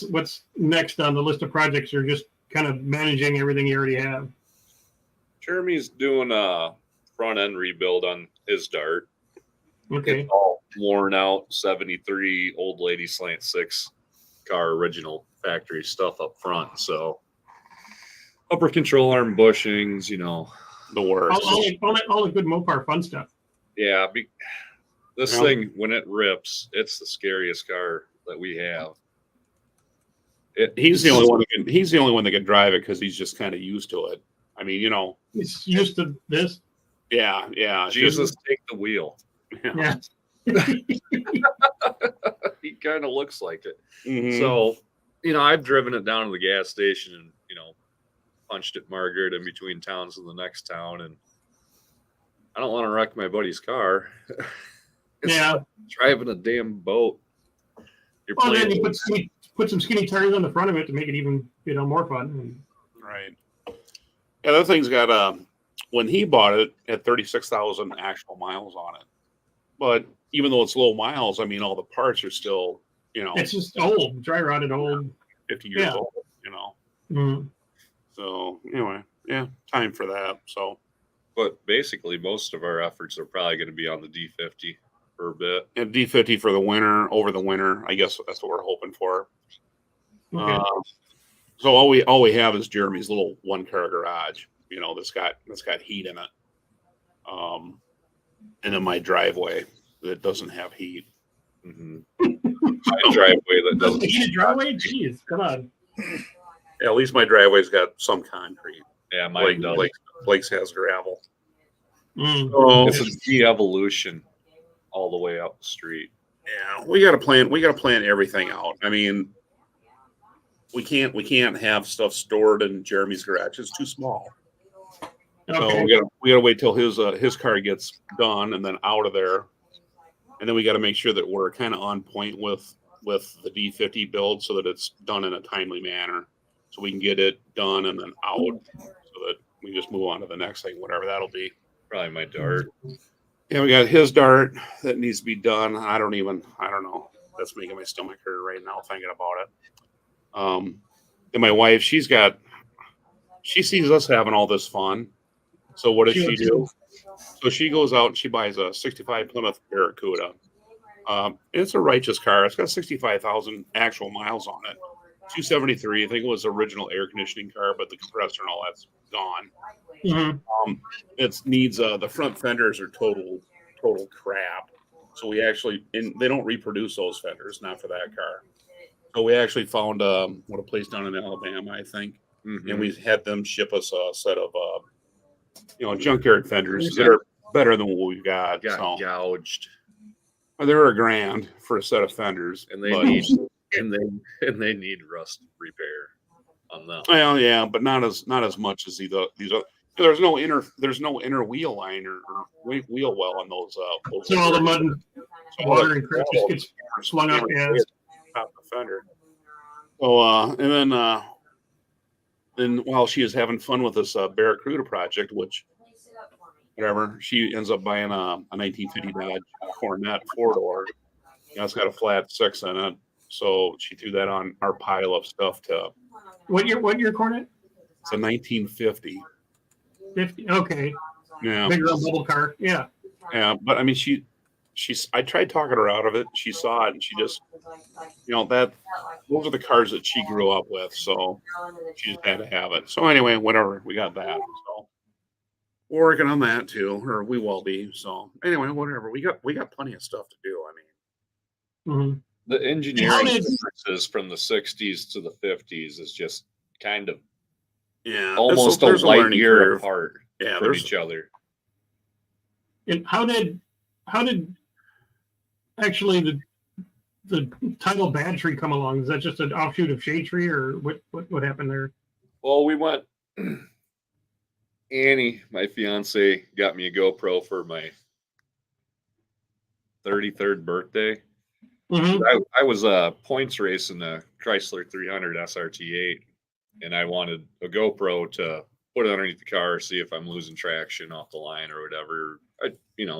what's next on the list of projects? You're just kind of managing everything you already have. Jeremy's doing a front end rebuild on his Dart. Okay. It's all worn out, 73 old lady slant 6 car, original factory stuff up front. So upper control arm bushings, you know. the worst. All the good Mopar fun stuff. Yeah, this Yeah. thing, when it rips, it's the scariest car that we have. He's the only one. He's the only one that can drive it because he's just kind of used to it. I mean, you know. It's used to this. Yeah, yeah. Jesus, take the wheel. Yeah. He kind of looks like it. Mhm. So, you know, I've driven it down to the gas station and, you know, punched at Margaret in between towns and the next town. And I don't want to wreck my buddy's car. It's Yeah. like driving a damn boat. You're Well, then playing. you put some skinny tires on the front of it to make it even, more fun. Right. Yeah, that thing's got when he bought it, it had 36,000 actual miles on it. But even though it's low miles, I mean, all the parts are still, It's just old, dry rotted old. 50 years Yeah. old, Mm. So anyway, yeah, time for that. So But basically, most of our efforts are probably going to be on the D50 for a bit. and D50 for the winter, over the winter, I guess that's what we're hoping for. Okay. So all we have is Jeremy's little 1-car garage, that's got heat in it. And then my driveway that doesn't have heat. Mm-hmm. My driveway that doesn't. Heated driveway? Jeez, come on. Yeah, at least my driveway's got some concrete. Yeah, mine does. Blake's has gravel. Mm. So It's a de-evolution all the way up the street. yeah, we got to plan everything out. I mean, we can't have stuff stored in Jeremy's garage. It's too small. So Okay. we gotta wait till his car gets done and then out of there, and then we got to make sure that we're kind of on point with the D50 build so that it's done in a timely manner, so we can get it done and then out, so that we just move on to the next thing, whatever that'll be. Probably my Dart. Yeah, we got his Dart that needs to be done. I don't know. That's making my stomach hurt right now thinking about it. And my wife, she sees us having all this fun. So what does she do? So she goes out and she buys a 65 Plymouth Barracuda. It's a righteous car. It's got 65,000 actual miles on it. 273. I think it was the original air conditioning car, but the compressor and all that's gone. Mm-hmm. It needs the front fenders are total crap. So we actually they don't reproduce those fenders, not for that car. So we actually found a place down in Alabama, I think, and we had them ship us a set of junkyard fenders that are better than what we've got. Got gouged, they're $1,000 for a set of fenders, and they need rust repair on them. Well, yeah, but not as much as these other. There's no inner wheel line or wheel well on those. So all the mud and water and crap just gets slung up. Yeah. Top the fender. So and then while she is having fun with this Barracuda project, which whatever, she ends up buying a 1950 Dodge Corvette 4-door. It's got a flat 6 in it, so she threw that on our pile of stuff to. What year Corvette? It's a 1950. 50. Okay. Yeah. Bigger bubble car. Yeah. Yeah, but I mean, I tried talking her out of it. She saw it and she just, those are the cars that she grew up with. So she just had to have it. So anyway, whatever, we got that. So we're working on that too, or we will be. So anyway, whatever, we got plenty of stuff to do. I mean, Mm-hmm. The engineering differences from the 60s to the 50s is just kind of almost a light year apart from each other. And how did actually the title Bad Tree come along? Is that just an offshoot of Shade Tree, or what happened there? Well, we went. Annie, my fiance, got me a GoPro for my 33rd birthday. Mm-hmm. I was points racing a Chrysler 300 SRT8, and I wanted a GoPro to put it underneath the car, see if I'm losing traction off the line or whatever.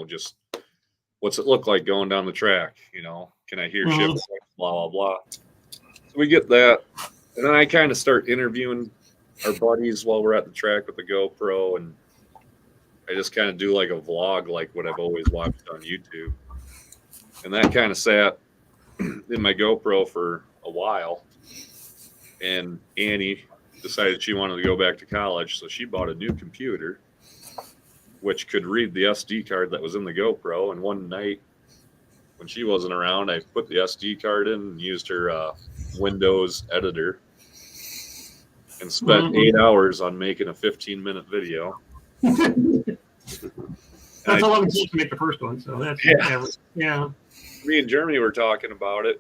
Just what's it look like going down the track? Can I hear shift? Blah blah blah. So we get that, and then I kind of start interviewing our buddies while we're at the track with the GoPro, and I just kind of do like a vlog, like what I've always watched on YouTube. And that kind of sat in my GoPro for a while. And Annie decided she wanted to go back to college, so she bought a new computer, which could read the SD card that was in the GoPro. And one night, when she wasn't around, I put the SD card in and used her Windows editor and spent 8 hours on making a 15-minute video. That's how long it took to make the first one. So that's yeah. Me and Jeremy were talking about it.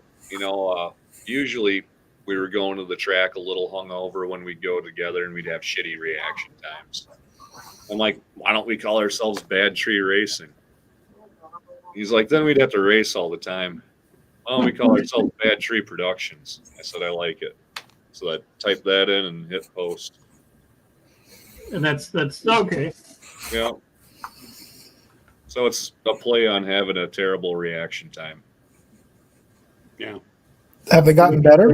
Usually we were going to the track a little hungover when we'd go together, and we'd have shitty reaction times. I'm like, why don't we call ourselves Bad Tree Racing? He's like, then we'd have to race all the time. Why don't we call ourselves Bad Tree Productions? I said, I like it. So I typed that in and hit post. And that's okay. Yeah. So it's a play on having a terrible reaction time. Yeah. Have they gotten better?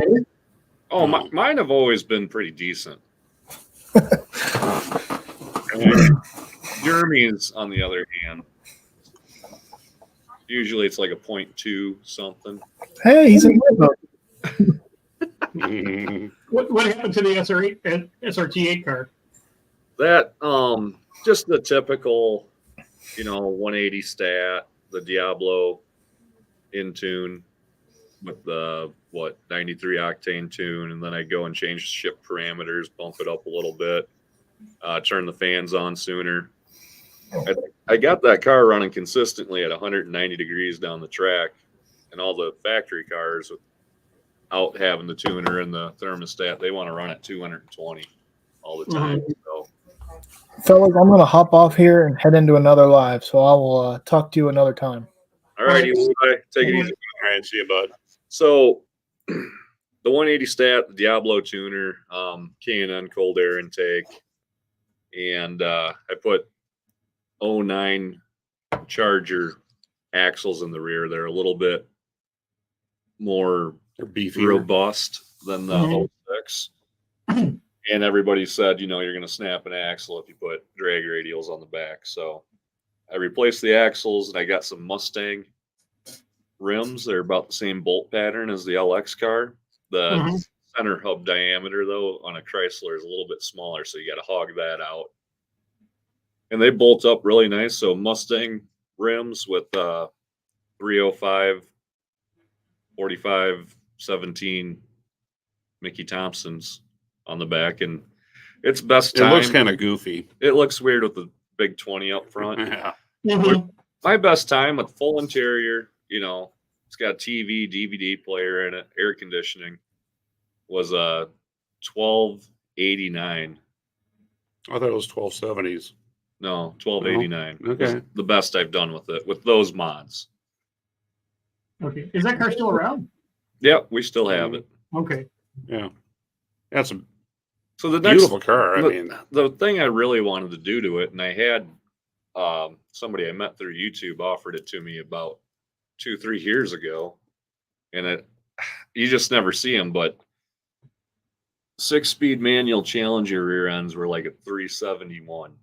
Oh, mine have always been pretty decent. Jeremy's, on the other hand, usually it's like a 0.2 something. Hey, he's in Limbo. What happened to the SRT8 car? That just the typical, 180 stat, the Diablo in tune with the 93 octane tune, and then I go and change the ship parameters, bump it up a little bit, turn the fans on sooner. I got that car running consistently at 190 degrees down the track, and all the factory cars without having the tuner and the thermostat, they want to run at 220 all the time. So, fellas, I'm going to hop off here and head into another live, so I will talk to you another time. all right, Eli, take it easy. All right, see you, bud. So the 180 stat, the Diablo tuner, K&N cold air intake, and I put 09 Charger axles in the rear. They're a little bit more Beefy, robust than the 06. And everybody said, you're going to snap an axle if you put drag radials on the back. So I replaced the axles, and I got some Mustang rims. They're about the same bolt pattern as the LX car. The center hub diameter, though, on a Chrysler is a little bit smaller, so you got to hog that out. And they bolt up really nice. So Mustang rims with 305, 45, 17 Mickey Thompsons on the back, and it's best time. It looks kind of goofy. It looks weird with the big 20 up front. Yeah. My best time with full interior, it's got a TV, DVD player in it, air conditioning, was 1289. I thought it was 1270s. No, 1289. Okay. Was the best I've done with it, with those mods. Okay. Is that car still around? Yep, we still have it. Okay. Yeah. That's a So the beautiful car. the thing I really wanted to do to it, and I had somebody I met through YouTube offered it to me about 2-3 years ago, and you just never see them, but 6-speed manual Challenger rear ends were like a 371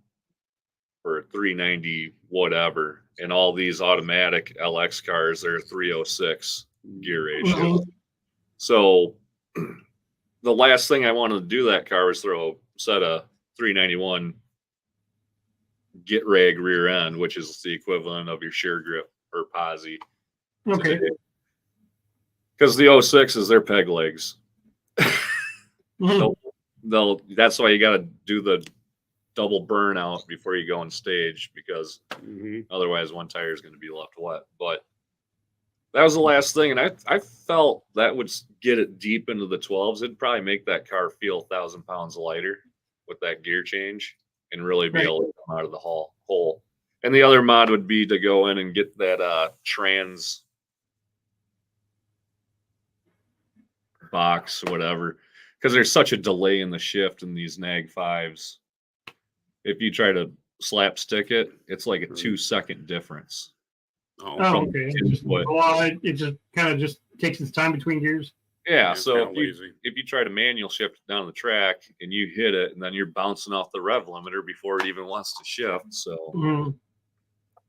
or a 390 whatever, and all these automatic LX cars, they're 306 gear ratio. So the last thing I wanted to do that car was throw a set of 391 get rag rear end, which is the equivalent of your sheer grip or posi. Okay. Because the 06 is their peg legs. That's why you got to do the double burnout before you go on stage, because otherwise one tire is going to be left wet. But That was the last thing, and I felt that would get it deep into the 12s. It'd probably make that car feel 1,000 pounds lighter with that gear change, and really be Right. able to come out of the hole. And the other mod would be to go in and get that trans box, whatever, because there's such a delay in the shift in these Nag 5s. If you try to slapstick it, it's like a 2-second difference. Oh, Oh, okay. input. It just kind of just takes its time between gears. Yeah, it's so kinda lazy. if you try to manual shift it down the track and you hit it, and then you're bouncing off the rev limiter before it even wants to shift, so Mhm.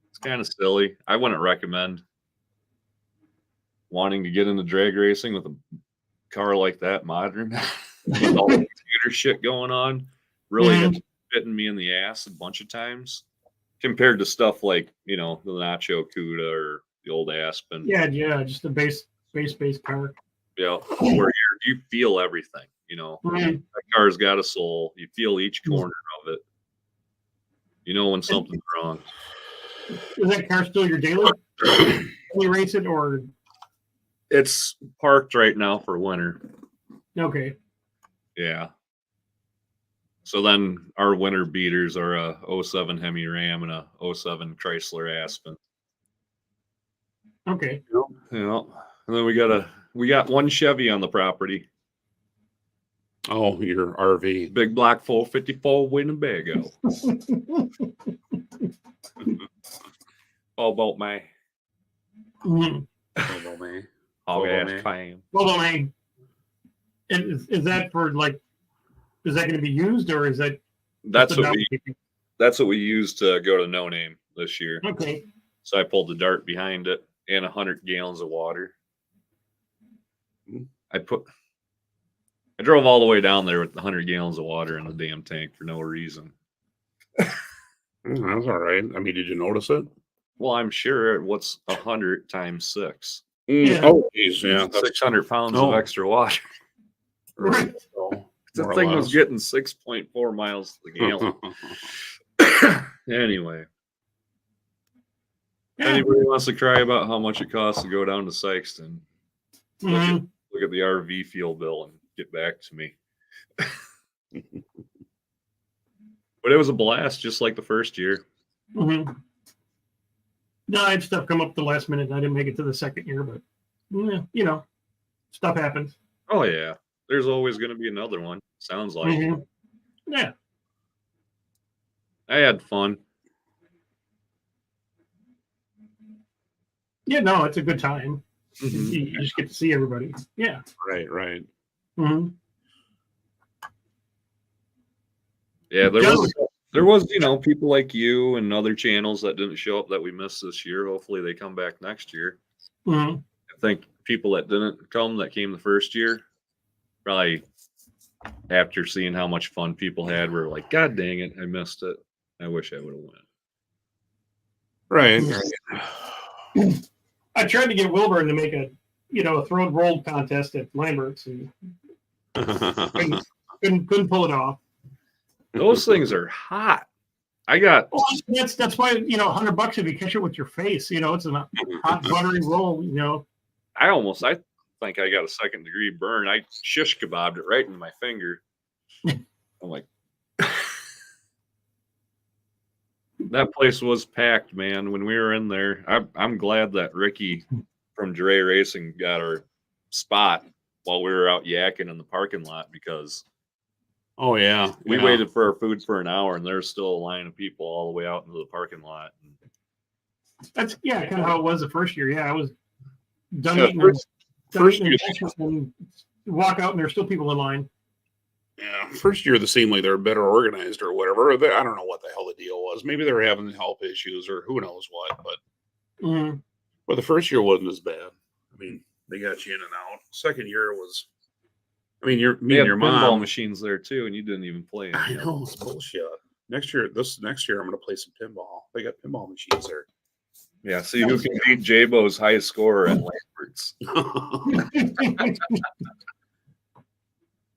it's kind of silly. I wouldn't recommend wanting to get into drag racing with a car like that, modern, with all the computer shit going on. Really Mhm. has bitten me in the ass a bunch of times compared to stuff like, the Nacho Cuda or the old Aspen. Yeah, just a base car. Yeah, where you feel everything, Mhm. That car's got a soul. You feel each corner of it. You know when something's wrong. Is that car still your daily? Can you race it or It's parked right now for winter. okay? Yeah. So then our winter beaters are a 07 Hemi Ram and a 07 Chrysler Aspen. Okay. And then we got one Chevy on the property. Oh, your RV. Big black 454 Winnebago. All about my Mhm. Oh, man. hog Oh, ass man. clam. Well, I mean, is that for is that going to be used or is that That's just a what we used to go to No Name this year. Okay. So I pulled the dart behind it and 100 gallons of water. I drove all the way down there with 100 gallons of water in the damn tank for no reason. That's all right. I mean, did you notice it? Well, I'm sure what's 100 times 6? Yeah. Oh, geez, yeah. 600 pounds Oh. of extra water. Right. The More or thing was less. getting 6.4 miles to the gallon. Anyway, anybody wants to cry about how much it costs to go down to Sykeston, Mhm. look at the RV fuel bill and get back to me. But it was a blast, just like the first year. Mhm. No, I had stuff come up the last minute. And I didn't make it to the second year, but yeah, stuff happens. Oh yeah, there's always going to be another one. Sounds like Mhm. Yeah. I had fun. Yeah, no, it's a good time. Mhm. You just get to see everybody. Yeah. Right. hmm Yeah, there Just- was people like you and other channels that didn't show up that we missed this year. Hopefully they come back next year. Mhm. I think people that didn't come that came the first year probably after seeing how much fun people had were like, God dang it, I missed it. I wish I would have went. Right. I tried to get Wilburn to make a throw and roll contest at Lambert's and couldn't pull it off. Those things are hot. I got Well, that's why $100 if you catch it with your face. It's a hot buttery roll. I think I got a 2nd-degree burn. I shish kebabbed it right in my finger. I'm like, that place was packed, man. When we were in there, I'm glad that Ricky from Dre Racing got our spot while we were out yakking in the parking lot, because Oh, yeah. we waited for our food for an hour and there's still a line of people all the way out into the parking lot. That's kind of how it was the first year. Yeah, I was done Yeah, eating first year, and walk out and there's still people in line. yeah, first year they seemed like they were better organized or whatever. I don't know what the hell the deal was. Maybe they were having health issues or who knows what. But the first year wasn't as bad. I mean, they got you in and out. Second year was. I mean, They had your pinball mom. machines there too, and you didn't even play them. I know it's bullshit. Next year, I'm going to play some pinball. They got pinball machines there. Yeah, see who can beat J-Bo's highest score at Lambert's.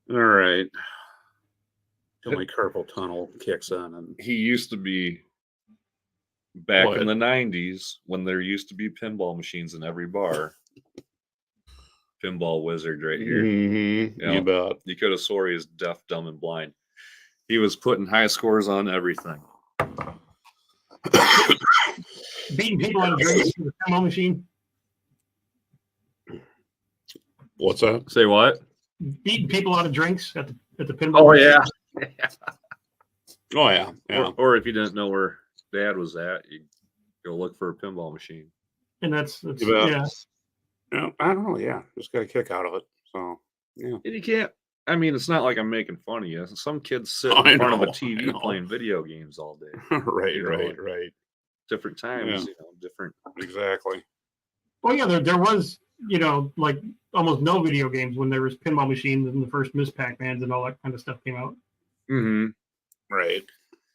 All right. Till my carpal tunnel kicks in, and He used to be Back What? in the 90s, when there used to be pinball machines in every bar, pinball wizard right here. Mhm, Yeah. You bet. You could have swore he was deaf, dumb, and blind. He was putting high scores on everything. Beating people out of drinks with a pinball machine. What's that? Say what? Beating people out of drinks at the pinball. Oh, machine. yeah. Oh yeah, yeah. Or if you didn't know where Dad was at, you go look for a pinball machine. And that's You bet. yeah. Yeah, I don't know. Yeah, just got a kick out of it. So yeah. And you can't. I mean, it's not like I'm making fun of you. Some kids sit I in front of know, a I TV know. playing video games all day. right, You know, right, right. Different times, Yeah. you know, different. Exactly. Well, yeah, there was, like almost no video games when there was pinball machines and the first Miss Pac-Mans and all that kind of stuff came out. Mm-hmm. Right.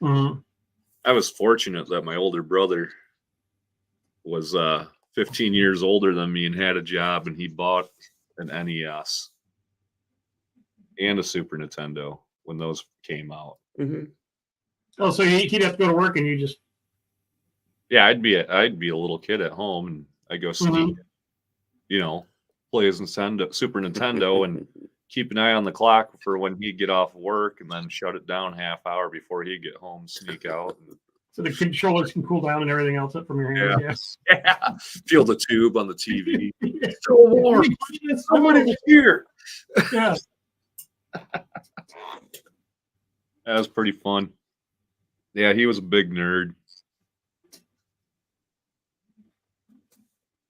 Mhm. I was fortunate that my older brother was 15 years older than me and had a job, and he bought an NES and a Super Nintendo when those came out. Mm-hmm. Oh, so he'd have to go to work and you just Yeah, I'd be a little kid at home, and I'd go sneak, play his Super Nintendo, and keep an eye on the clock for when he'd get off work, and then shut it down half hour before he'd get home, sneak out. so the controllers can cool down and everything else up from your hands. Yeah, feel the tube on the TV. Yeah. So warm. Somebody's here. Yeah. That was pretty fun. Yeah, he was a big nerd.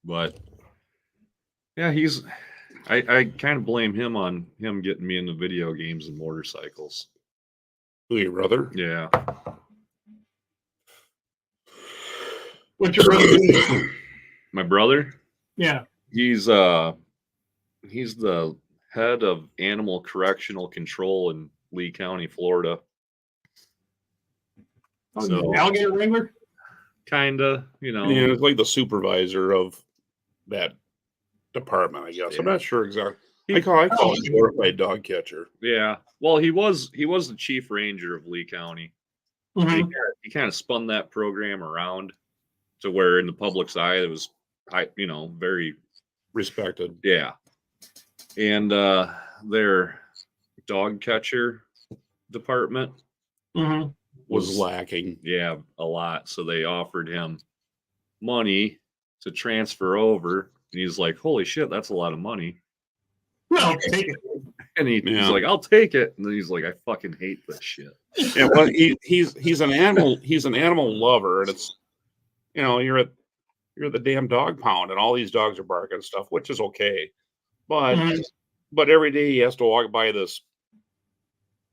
But yeah, I kind of blame him on him getting me into video games and motorcycles. Who, your brother? Yeah. What's your brother doing? My brother, Yeah. he's the head of animal correctional control in Lee County, Florida. Oh, So- he's an alligator wrangler? Kinda, Yeah, it's like the supervisor of that department, I guess. I'm Yeah. not sure exactly. I call it glorified dog catcher. Yeah. Well, he was the chief ranger of Lee County. Mhm. He kind of spun that program around to where in the public's eye it was very Respected. yeah. And their dog catcher department Mhm. Was lacking. yeah, a lot. So they offered him money to transfer over. And he's like, holy shit, that's a lot of money. Well, take it. And he's Yeah. like, I'll take it. And then he's like, I fucking hate this shit. Yeah, well, he's an animal lover, and it's you're at the damn dog pound, and all these dogs are barking and stuff, which is okay, but Mhm. every day he has to walk by this,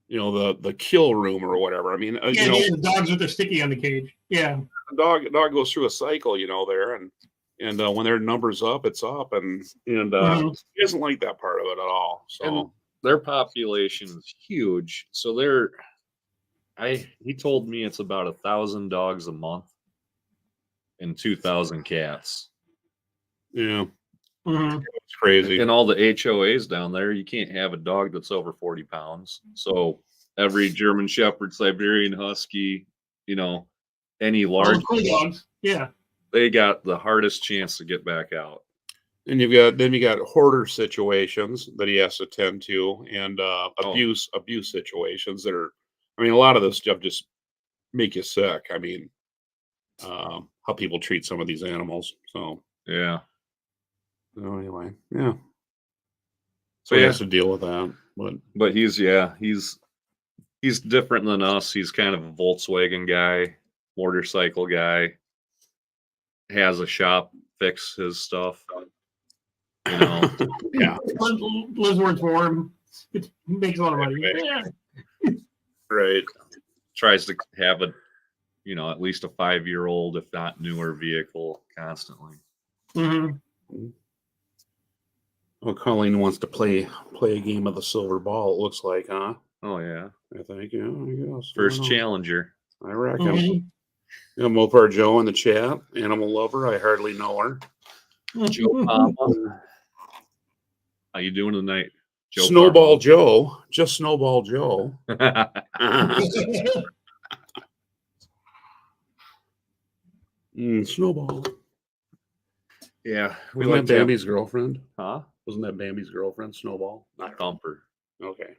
the kill room or whatever. I mean, Yeah, the dogs with the sticky on the cage. Yeah. the dog goes through a cycle, there, and when their number's up, it's up, and Mhm. he doesn't like that part of it at all. So And their population is huge. So he told me it's about 1,000 dogs a month and 2,000 cats. yeah, Mhm. it's crazy. In all the HOAs down there, you can't have a dog that's over 40 pounds. So every German Shepherd, Siberian Husky, any All large the cool dogs. Yeah. they got the hardest chance to get back out. And you got hoarder situations that he has to tend to, and abuse situations that are. I mean, a lot of this stuff just make you sick. I mean, how people treat some of these animals. So Yeah. anyway, yeah. So He yeah, has to deal with that. but he's different than us. He's kind of a Volkswagen guy, motorcycle guy. Has a shop, fix his stuff. Yeah, Lives where it's warm. He makes a lot of money. Yeah. right. Tries to have at least a 5-year-old, if not newer, vehicle constantly. Mhm. Well, Colleen wants to play a game of the silver ball. It looks like, huh? Oh yeah, I think, yeah. I guess. first I don't know. challenger. I reckon. Mhm. Mopar Joe in the chat, animal lover. I hardly know her. Joe Papa. How you doing tonight, Joe? Snowball Joe, just Snowball Joe. Snowball. Yeah, we Wasn't like that to have- Bambi's girlfriend? huh? Wasn't that Bambi's girlfriend, Snowball? Not Thumper. Okay.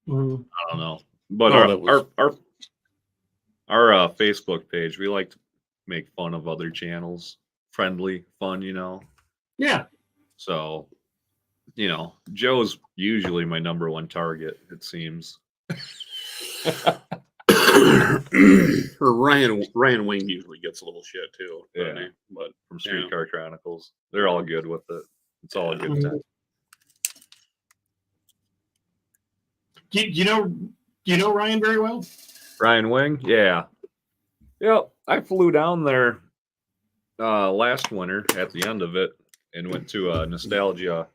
Mhm. I don't know. But No, our, that was- our Facebook page, we like to make fun of other channels, friendly, fun, you know. Yeah. So, you know, Joe's usually my number one target. It seems. Or Ryan Wing usually gets a little shit too. doesn't Yeah. he? But From Streetcar Chronicles, they're all good with it. It's all a good Mhm. time. Do you know Ryan very well? Ryan Wing, yeah. Yep, I flew down there last winter at the end of it and went to a nostalgia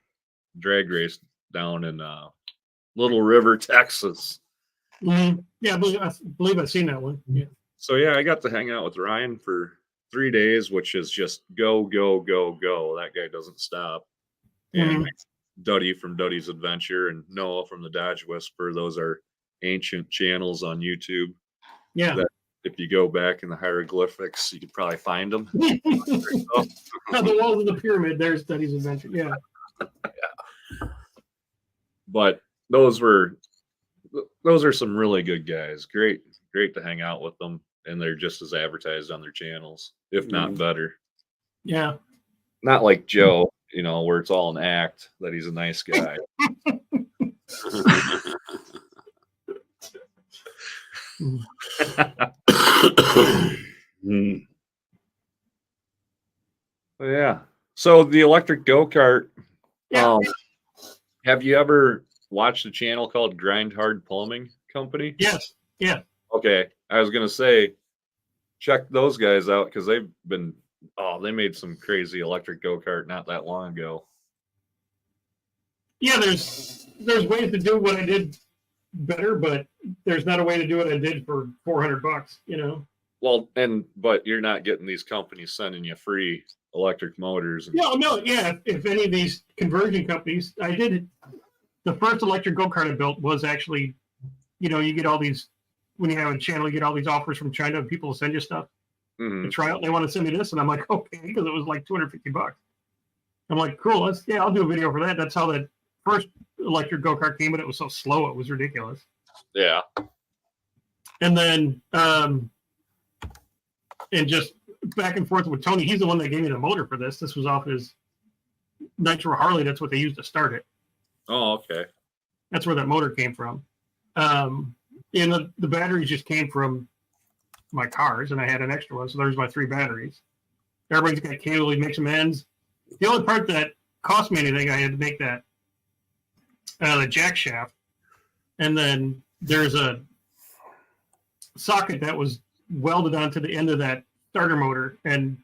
drag race down in Little River, Texas. Mhm. Yeah, I believe I've seen that one. Yeah. So yeah, I got to hang out with Ryan for 3 days, which is just go, go, go, go. That guy doesn't stop. And Mhm. Duddy from Duddy's Adventure and Noah from the Dodge Whisper. Those are ancient channels on YouTube. Yeah. That if you go back in the hieroglyphics, you could probably find them. On the walls of the pyramid, there's Duddy's Adventure. Yeah. But those are some really good guys. Great to hang out with them, and they're just as advertised on their channels, if not better. Yeah. Not like Joe, you know, where it's all an act that he's a nice guy. Mm. Yeah. So the electric go-kart. Yeah. Have you ever watched a channel called Grind Hard Plumbing Company? Yes. Yeah. Okay. I was gonna say, check those guys out because they've been they made some crazy electric go-kart not that long ago. Yeah. There's ways to do what I did better, but there's not a way to do what I did for $400. You know. Well, but you're not getting these companies sending you free electric motors. Yeah. No. Yeah. If any of these conversion companies, I did the first electric go-kart I built was actually, you know, you get all these when you have a channel, you get all these offers from China. People will send you stuff Mhm. to try out. They want to send me this, and I'm like, okay, because it was like $250. I'm like, cool. I'll do a video for that. That's how that first electric go-kart came, but it was so slow, it was ridiculous. Yeah. And then, and just back and forth with Tony. He's the one that gave me the motor for this. This was off his Nitro Harley. That's what they used to start it. Oh, okay. That's where that motor came from. And the batteries just came from my cars, and I had an extra one. So there's my 3 batteries. Everybody's got cable. He makes some ends. The only part that cost me anything, I had to make that the jack shaft, and then there's a socket that was welded onto the end of that starter motor, and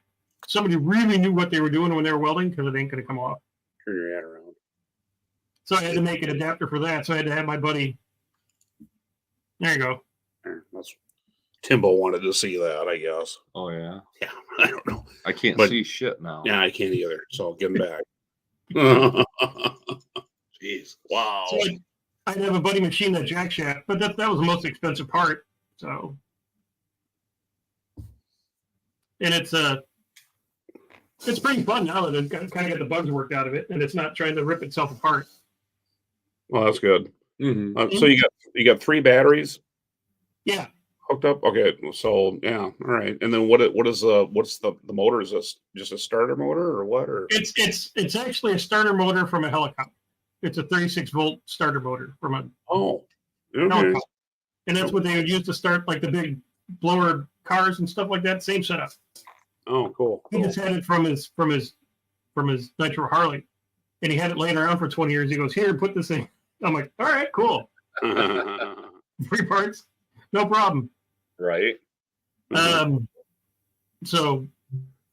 somebody really knew what they were doing when they were welding because it ain't going to come off. Turn your head around. So I had to make an adapter for that. So I had to have my buddy. There you go. There, that's Timbo wanted to see that, I guess. Oh yeah. Yeah, I don't know. I can't But- see shit now. Yeah, I can't either. So get him back. Jeez. Wow. So I'd have a buddy machine that jack shaft, but that was the most expensive part. So, and it's pretty fun now that it's kind of got the bugs worked out of it, and it's not trying to rip itself apart. Well, that's good. Mhm. So you got 3 batteries Yeah, hooked up. Okay, so yeah, all right. And then what's the motor? Is this just a starter motor or what? Or it's actually a starter motor from a helicopter. It's a 36-volt starter motor from a okay. helicopter, and that's what they would use to start like the big blower cars and stuff like that. Same setup. Oh, cool. He just had it from his Nitro Harley, and he had it laying around for 20 years. He goes, "Here, put this in." I'm like, "All right, cool. Free parts, no problem." Right. So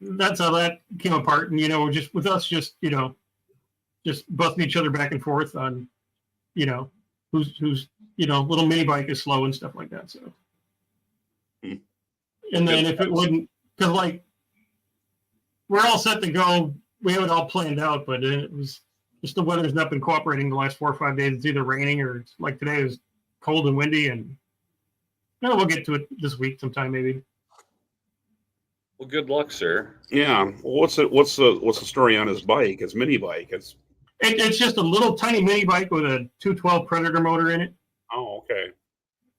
that's how that came apart, and just with us, just busting each other back and forth on, who's little mini bike is slow and stuff like that. So, and then if it wouldn't, because like we're all set to go, we have it all planned out, but it was just the weather's not been cooperating the last 4 or 5 days. It's either raining or it's like today is cold and windy, and we'll get to it this week sometime maybe. Well, good luck, sir. Yeah. Well, what's the story on his bike? His mini bike. It's just a little tiny mini bike with a 212 Predator motor in it. Oh, okay.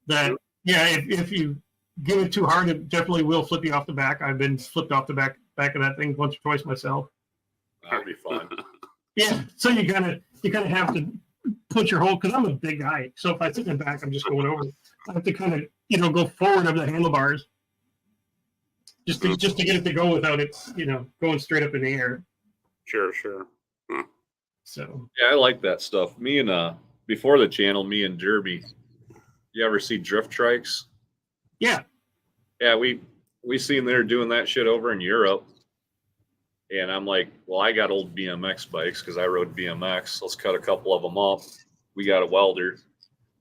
That yeah, if you give it too hard, it definitely will flip you off the back. I've been flipped off the back of that thing once or twice myself. That'll be fun. Yeah, so you kind of have to put your whole, because I'm a big guy, so if I sit in the back, I'm just going over. I have to kind of go forward of the handlebars, just to get it to go without it going straight up in the air. Sure. Huh. So Yeah, I like that stuff. Me and before the channel, me and Derby. You ever see drift trikes? yeah, Yeah, we seen they're doing that shit over in Europe. And I'm like, well, I got old BMX bikes because I rode BMX. Let's cut a couple of them up. We got a welder.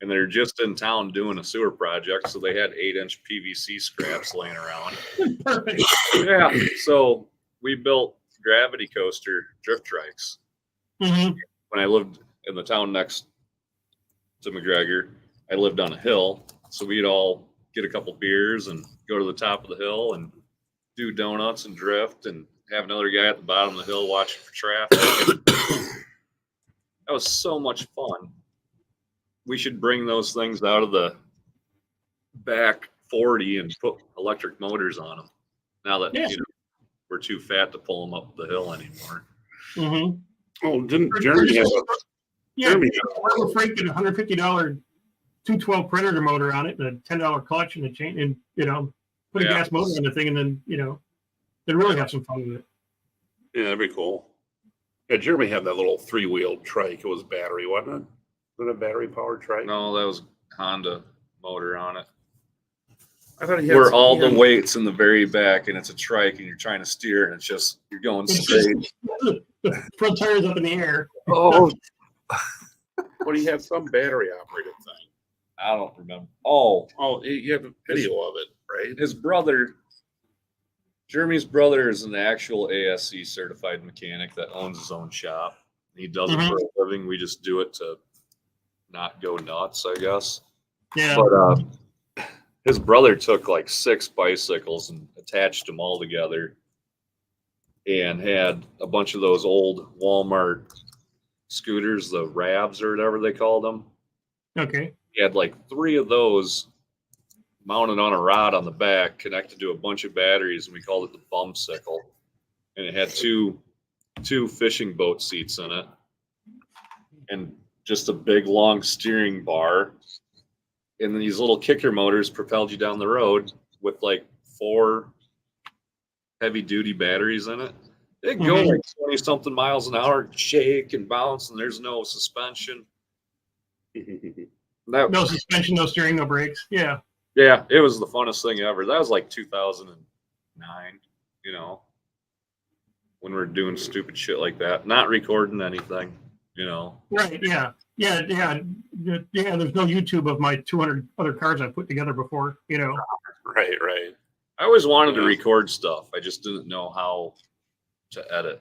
And they're just in town doing a sewer project. So they had 8-inch PVC scraps laying around. perfect. Yeah. So we built gravity coaster drift trikes. Mm-hmm. When I lived in the town next to McGregor, I lived on a hill. So we'd all get a couple beers and go to the top of the hill and do donuts and drift and have another guy at the bottom of the hill watching for traffic. That was so much fun. We should bring those things out of the back 40 and put electric motors on them. Now that we're too fat to pull them up the hill anymore. Mm-hmm. Oh, didn't Jeremy have a Jeremy We're freaking $150 212 Predator motor on it and a $10 clutch and a chain, and put a gas motor on the thing, and then they really have some fun with it. Yeah, that'd be cool. Yeah, Jeremy had that little 3-wheeled trike. It was battery, wasn't it? Was it a battery powered trike? No, that was Honda motor on it. I thought he had Where all the weight's in the very back, and it's a trike, and you're trying to steer, and you're going straight. The front tire's up in the air. Oh, but he had some battery operated thing. I don't remember. Oh, You have a video of it, right? his brother, Jeremy's brother, is an actual ASC certified mechanic that owns his own shop. He does it for a living. We just do it to not go nuts, I guess. Yeah. But his brother took like 6 bicycles and attached them all together and had a bunch of those old Walmart scooters, the Rabs or whatever they called them. Okay. He had like 3 of those mounted on a rod on the back, connected to a bunch of batteries, and we called it the Bumsicle. And it had two fishing boat seats in it, and just a big long steering bar. And then these little kicker motors propelled you down the road with like 4 heavy duty batteries in it. They go like 20 something miles an hour, shake and bounce, and there's no suspension. No suspension, no steering, no brakes. Yeah. Yeah, it was the funnest thing ever. That was like 2009, when we're doing stupid shit like that, not recording anything, Right. Yeah. Yeah. There's no YouTube of my 200 other cars I put together before. Right. I always wanted to record stuff. I just didn't know how to edit,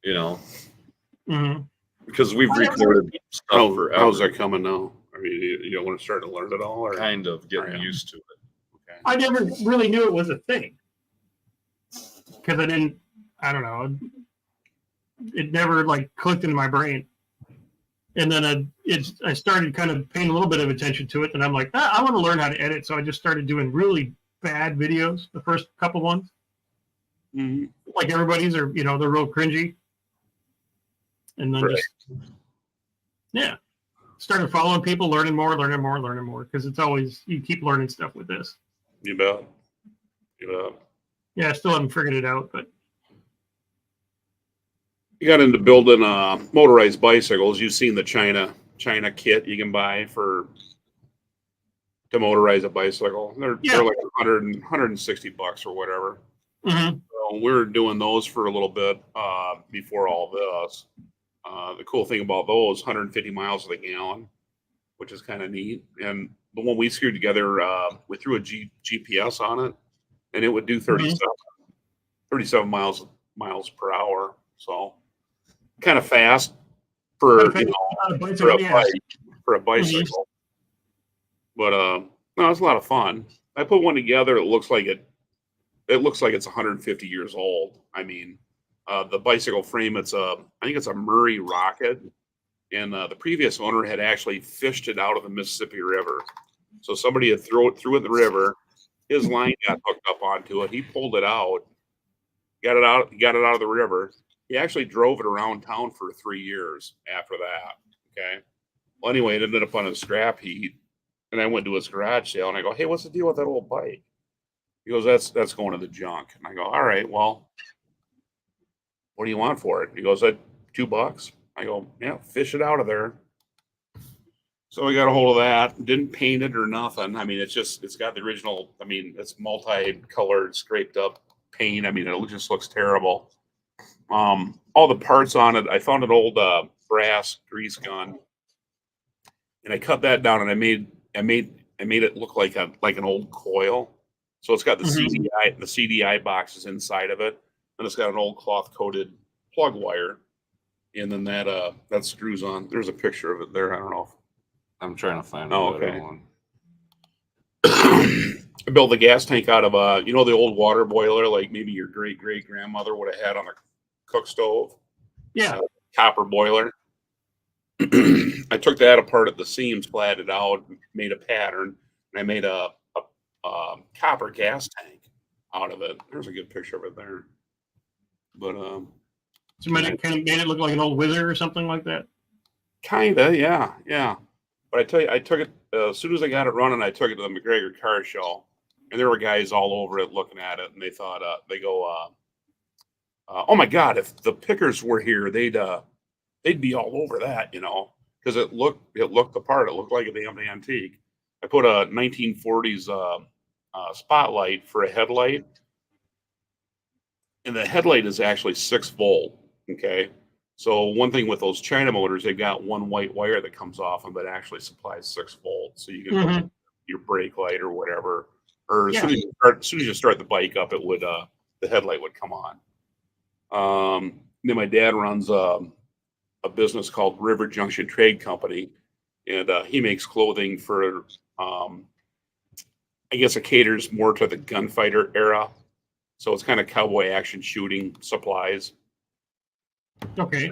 Mm-hmm. because we've recorded stuff forever. How's that coming now? I mean, you don't want to start to learn it all, or Kind of getting used to it. Okay. I never really knew it was a thing because I don't know. It never like clicked into my brain. And then I started kind of paying a little bit of attention to it. And I'm like, I want to learn how to edit. So I just started doing really bad videos, the first couple ones. Mm-hmm. Like everybody's are, they're real cringy. And then started following people, learning more. Because it's always, you keep learning stuff with this. You bet. Yeah, I still haven't figured it out, but. You got into building motorized bicycles. You've seen the China kit you can buy to motorize a bicycle. They're like $160 or whatever. Mm-hmm. So we were doing those for a little bit before all this. The cool thing about those, 150 miles to the gallon, which is kind of neat. And the one we screwed together, we threw a GPS on it, and it would do 37 miles per hour. So kind of fast for a bicycle. But no, it's a lot of fun. I put one together. It looks like it it looks like it's 150 years old. I mean, the bicycle frame, I think it's a Murray Rocket, and the previous owner had actually fished it out of the Mississippi River. So somebody had threw it in the river. His line got hooked up onto it. He pulled it out, got it out of the river. He actually drove it around town for 3 years after that. Okay. Well, anyway, it ended up on his scrap heap, and I went to his garage sale, and I go, "Hey, what's the deal with that old bike?" He goes, "That's going to the junk." And I go, "All right, well, what do you want for it?" He goes, "At $2." I go, "Yeah, fish it out of there." So we got a hold of that. Didn't paint it or nothing. I mean, it's got the original. I mean, it's multi-colored, scraped up paint. I mean, it just looks terrible. All the parts on it. I found an old brass grease gun, and I cut that down, and I made it look like an old coil. So it's got the CDI boxes inside of it, and it's got an old cloth coated plug wire, and then that screws on. There's a picture of it there. I don't know. I'm trying to find Oh, a better okay. one. I built the gas tank out of the old water boiler, like maybe your great grandmother would have had on a cook stove. Yeah. Copper boiler. I took that apart at the seams, flatted out, made a pattern, and I made a copper gas tank out of it. There's a good picture of it there. But So kind of made it look like an old wizard or something like that. kinda, yeah. But I tell you, I took it as soon as I got it running. I took it to the McGregor car show, and there were guys all over it looking at it, and they thought, "Oh my God, if the pickers were here, they'd be all over that, because it looked the part. It looked like a damn antique." I put a 1940s spotlight for a headlight, and the headlight is actually 6 volt. Okay. So one thing with those China motors, they've got one white wire that comes off them that actually supplies 6 volts. So you can put your brake light or whatever, or as soon as you start the bike up, it would the headlight would come on. Then my dad runs a business called River Junction Trade Company, and he makes clothing for I guess it caters more to the gunfighter era. So it's kind of cowboy action shooting supplies. Okay.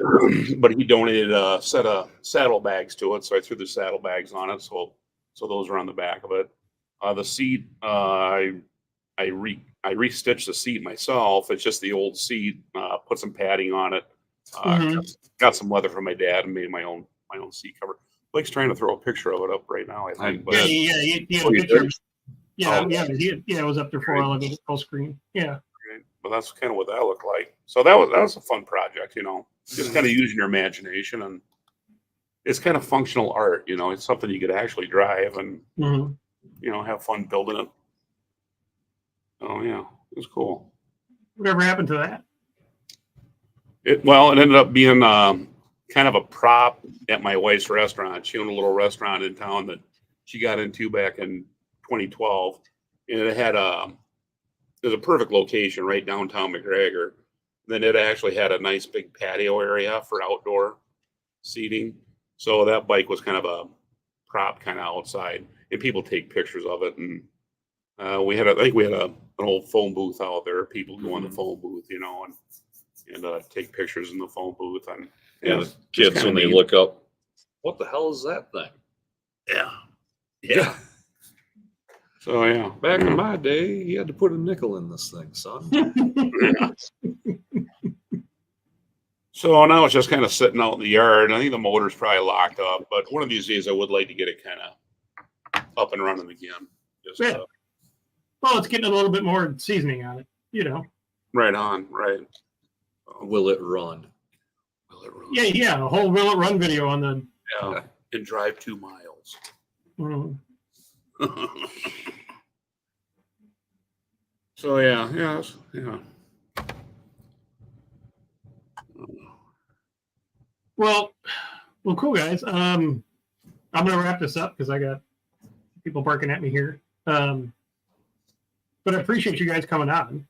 But he donated a set of saddlebags to it, so I threw the saddlebags on it. So those are on the back of it. The seat, I restitched the seat myself. It's just the old seat. Put some padding on it. Got some leather from my dad and made my own seat cover. Blake's trying to throw a picture of it up right now, I think. Yeah, he had a picture. It was up there for a while ago, full screen. Yeah. But that's kind of what that looked like. So that was a fun project, just kind of using your imagination, and it's kind of functional art, it's something you could actually drive and, have fun building it. Oh yeah, it was cool. Whatever happened to that? It ended up being kind of a prop at my wife's restaurant. She owned a little restaurant in town that she got into back in 2012, and it had it was a perfect location right downtown McGregor. Then it actually had a nice big patio area for outdoor seating. So that bike was kind of a prop kind of outside, and people take pictures of it. And I think we had an old phone booth out there. People go in the phone booth, and take pictures in the phone booth. And the kids, when they look up, what the hell is that thing? Yeah. So yeah, back in my day, you had to put a nickel in this thing, son. So now it's just kind of sitting out in the yard. I think the motor's probably locked up, but one of these days I would like to get it kind of up and running again. Well, it's getting a little bit more seasoning on it, Right on, right. Will it run? Yeah. A whole Will It Run video on the. Yeah, and drive 2 miles. So yeah. Well, cool guys. I'm gonna wrap this up because I got people barking at me here. But I appreciate you guys coming on.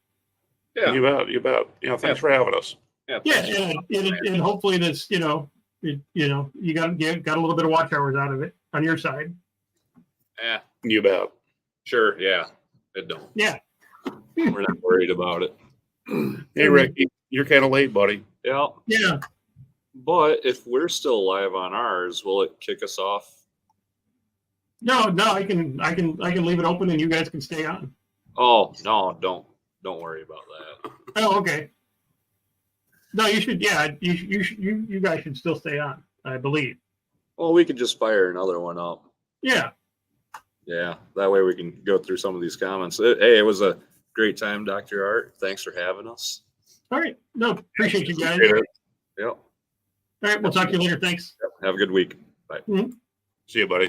Yeah, you bet. Thanks for having us. Yeah, and hopefully this, you got a little bit of watch hours out of it on your side. Yeah, you bet. Sure. Yeah, it don't. Yeah. We're not worried about it. Hey, Ricky, you're kind of late, buddy. Yeah. Yeah. But if we're still live on ours, will it kick us off? No, I can leave it open and you guys can stay on. Oh no, don't worry about that. Oh, okay. No, you should. Yeah, you guys should still stay on. I believe. Well, we could just fire another one up. Yeah. Yeah, that way we can go through some of these comments. Hey, it was a great time, Dr. Art. Thanks for having us. All right. No, appreciate you guys. Appreciate it. Yep. All right, we'll talk to you later. Thanks. Have a good week. Bye. See you, buddy.